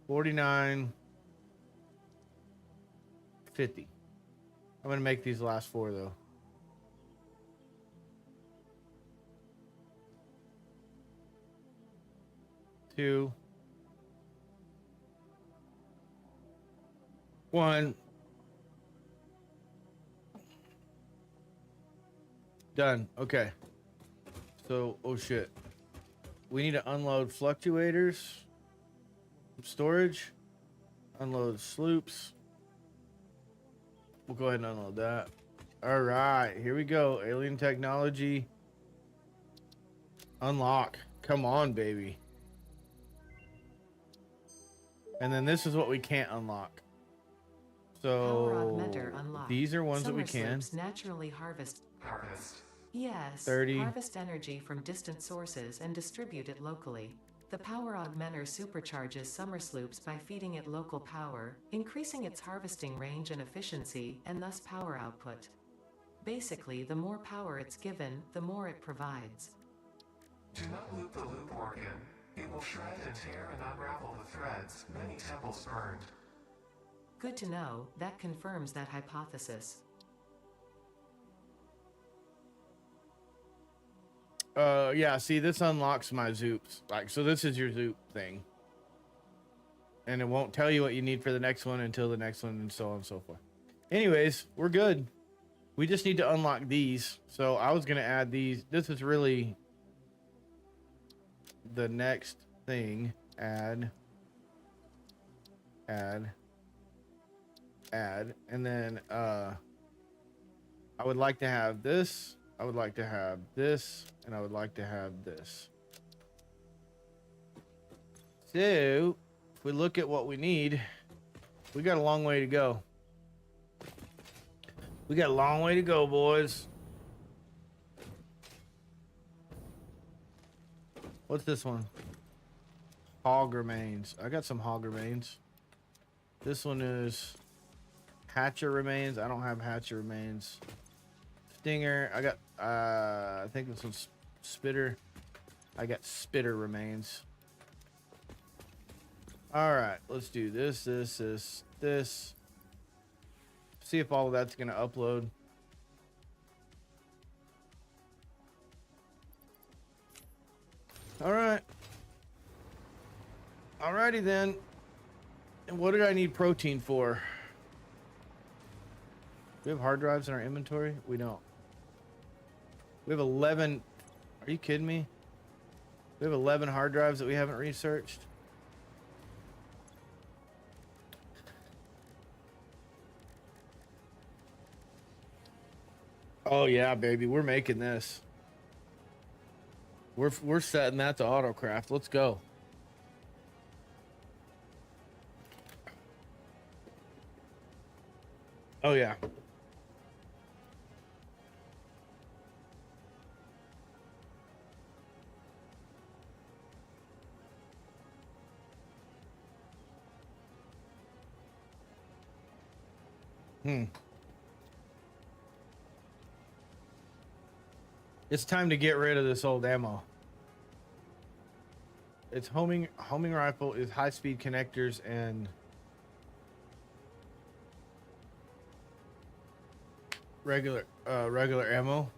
$49.50. I'm gonna make these last four though. Two. One. Done. Okay. So, oh shit. We need to unload fluctuators. Storage. Unload sloops. We'll go ahead and unload that. All right, here we go. Alien technology. Unlock. Come on, baby. And then this is what we can't unlock. Power So augmenter unlocked. these are ones that we Summer can. sloops naturally harvest. Yes. 30. Harvest energy from distant sources and distribute it locally. The power augmenter supercharges summer sloops by feeding it local power, increasing its harvesting range and efficiency, and thus power output. Basically, the more power it's given, the more it provides. Do not loop the loop organ. It will shred and tear and unravel the threads, many temples burned. Good to know, that confirms that hypothesis. Yeah, see, this unlocks my zoops. Like, so this is your zoop thing. And it won't tell you what you need for the next one until the next one, and so on and so forth. Anyways, we're good. We just need to unlock these. So I was going to add these. This is really the next thing. Add. And then I would like to have this. I would like to have this, and I would like to have this. So, if we look at what we need, we got a long way to go. We got a long way to go, boys. What's this one? Hog remains. I got some hog remains. This one is hatcher remains. I don't have hatcher remains. Stinger. I got, I think this one's spitter. I got spitter remains. All right, let's do this. See if all of that's going to upload. All right. Alrighty then. And what did I need protein for? Do we have hard drives in our inventory? We don't. We have 11. Are you kidding me? We have 11 hard drives that we haven't researched. Oh yeah, baby, we're making this. We're setting that to autocraft. Let's go. Oh yeah. It's time to get rid of this old ammo. It's homing rifle is high speed connectors and regular ammo.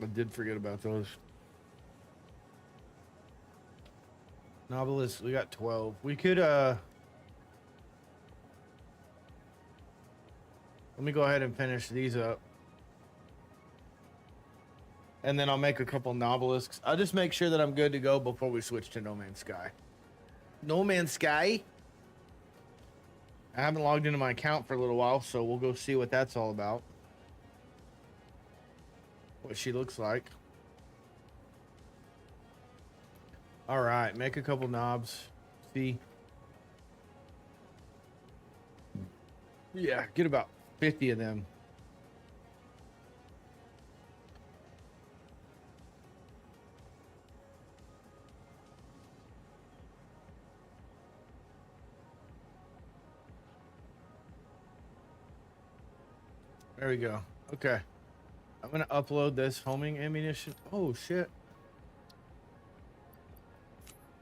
I did forget about those. Novelists, we got 12. We could let me go ahead and finish these up. And then I'll make a couple novelisks. I'll just make sure that I'm good to go before we switch to No Man's Sky. No Man's Sky? I haven't logged into my account for a little while, so we'll go see what that's all about. What she looks like. All right, make a couple knobs. See? Yeah, get about 50 of them. There we go. Okay. I'm going to upload this homing ammunition. Oh, shit.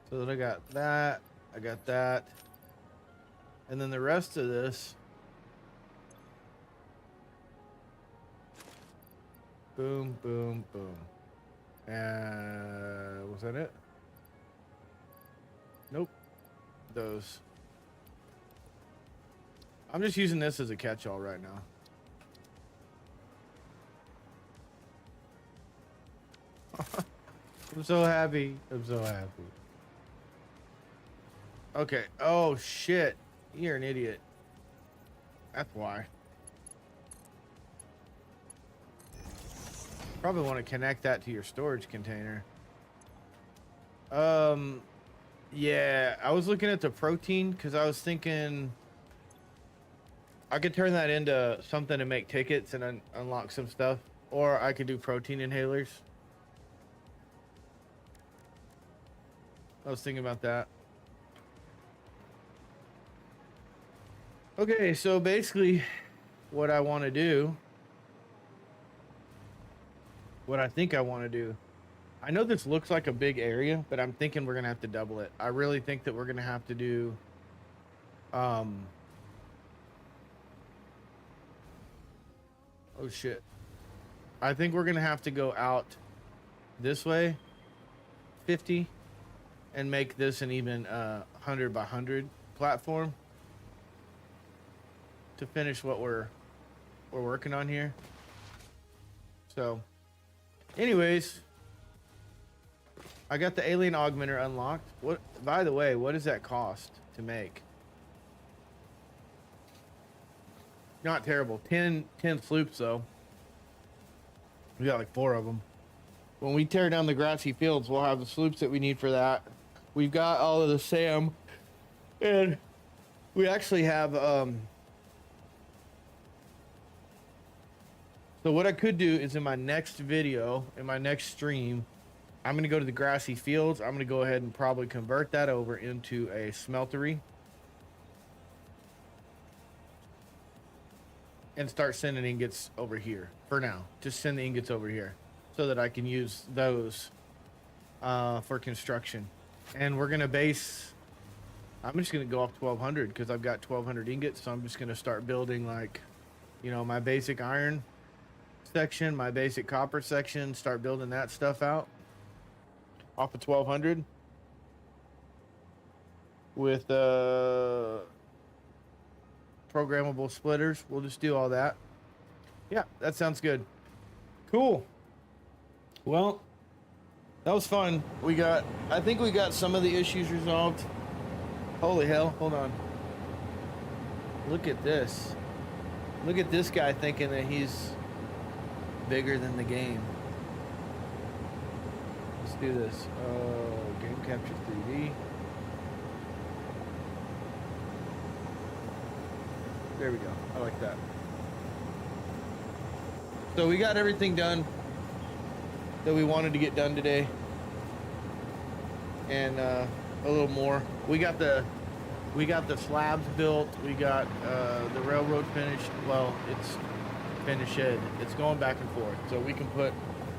So then I got that. I got that. And then the rest of this. Boom, boom, boom. And was that it? Nope. Those. I'm just using this as a catch-all right now. I'm so happy. I'm so happy. Okay. Oh, shit. You're an idiot. That's why. Probably want to connect that to your storage container. Yeah, I was looking at the protein because I was thinking I could turn that into something to make tickets and unlock some stuff, or I could do protein inhalers. I was thinking about that. Okay, so basically what I want to do, what I think I want to do, I know this looks like a big area, but I'm thinking we're going to have to double it. I really think that we're going to have to do, oh shit. I think we're going to have to go out this way, 50, and make this an even 100 by 100 platform to finish what we're working on here. So, anyways, I got the alien augmenter unlocked. What, by the way, what does that cost to make? Not terrible. 10 sloops though. We got like 4 of them. When we tear down the grassy fields, we'll have the sloops that we need for that. We've got all of the SAM, and we actually have so what I could do is in my next video, in my next stream, I'm going to go to the grassy fields. I'm going to go ahead and probably convert that over into a smeltery and start sending ingots over here for now. Just send the ingots over here so that I can use those for construction. And we're going to base, I'm just going to go off 1200 because I've got 1200 ingots. So I'm just going to start building like, you know, my basic iron section, my basic copper section, start building that stuff out off of 1200 with programmable splitters. We'll just do all that. Yeah, that sounds good. Cool. Well, that was fun. I think we got some of the issues resolved. Holy hell, hold on. Look at this. Look at this guy thinking that he's bigger than the game. Let's do this. Game capture 3D. There we go. I like that. So we got everything done that we wanted to get done today, and a little more. We got the slabs built. We got the railroad finished. Well, it's finished. It's going back and forth, so we can put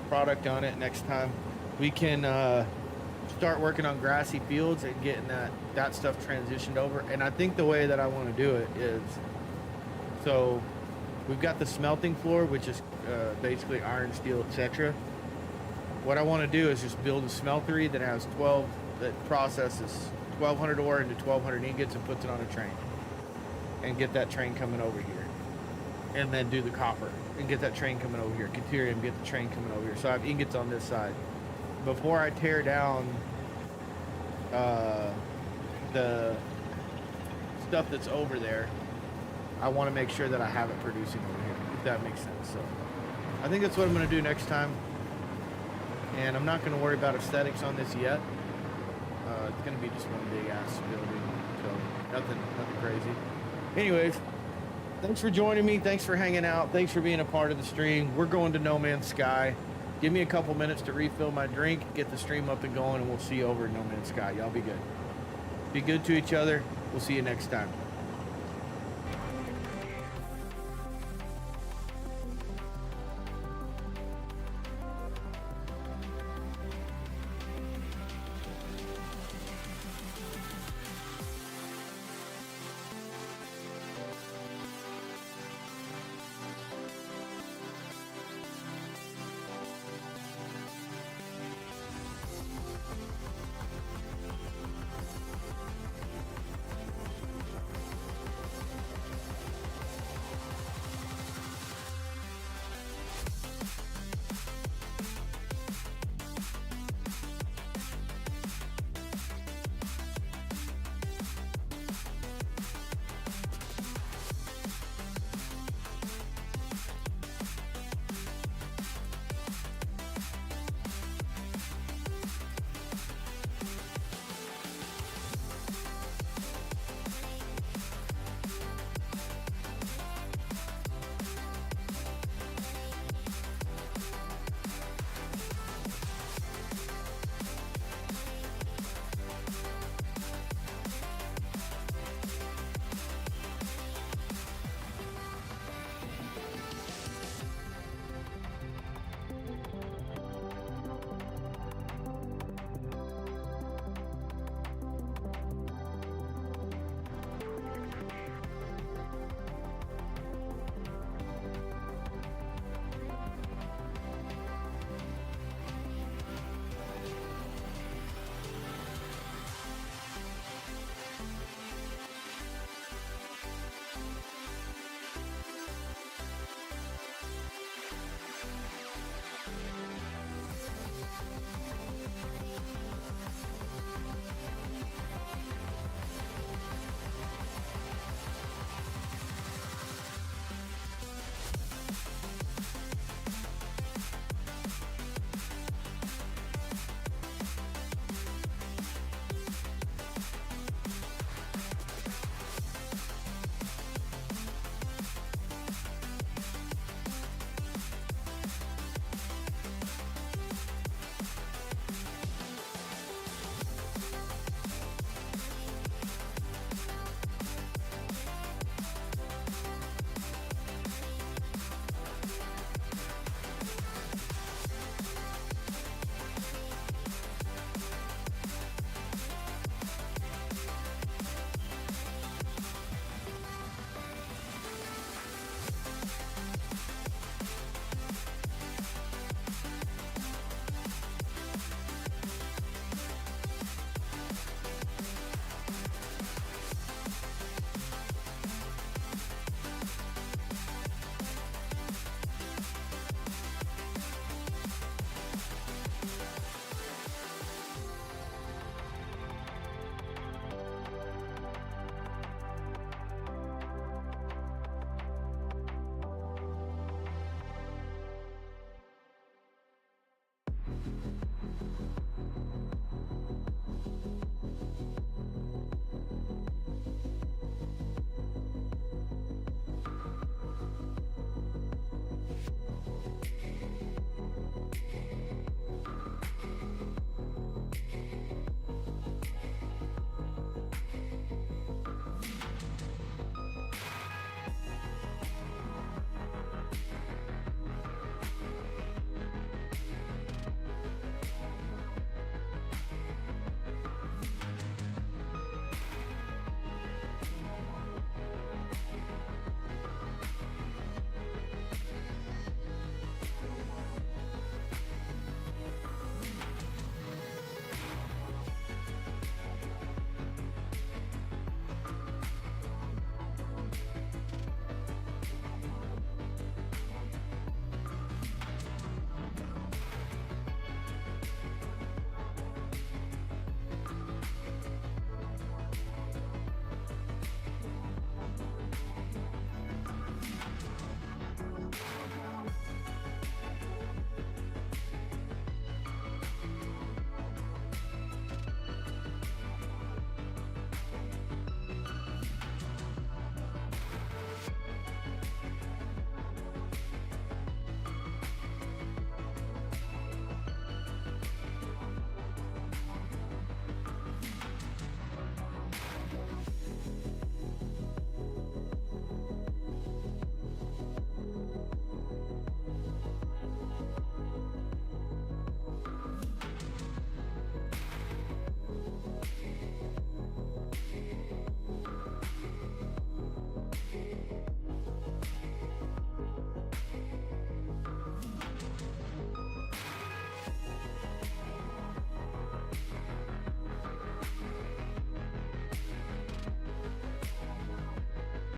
product on it next time. We can start working on grassy fields and getting that stuff transitioned over. And I think the way that I want to do it is, so we've got the smelting floor, which is basically iron, steel, etc. What I want to do is just build a smeltery that has that processes 1200 ore into 1200 ingots and puts it on a train, and get that train coming over here, and then do the copper and get that train coming over here, Caterium, get the train coming over here. So I have ingots on this side. Before I tear down the stuff that's over there, I want to make sure that I have it producing over here, if that makes sense. So I think that's what I'm going to do next time. And I'm not going to worry about aesthetics on this yet. It's going to be just one big ass building. So nothing crazy. Anyways, thanks for joining me. Thanks for hanging out. Thanks for being a part of the stream. We're going to No Man's Sky. Give me a couple minutes to refill my drink, get the stream up and going, and we'll see you over at No Man's Sky. Y'all be good. Be good to each other. We'll see you next time.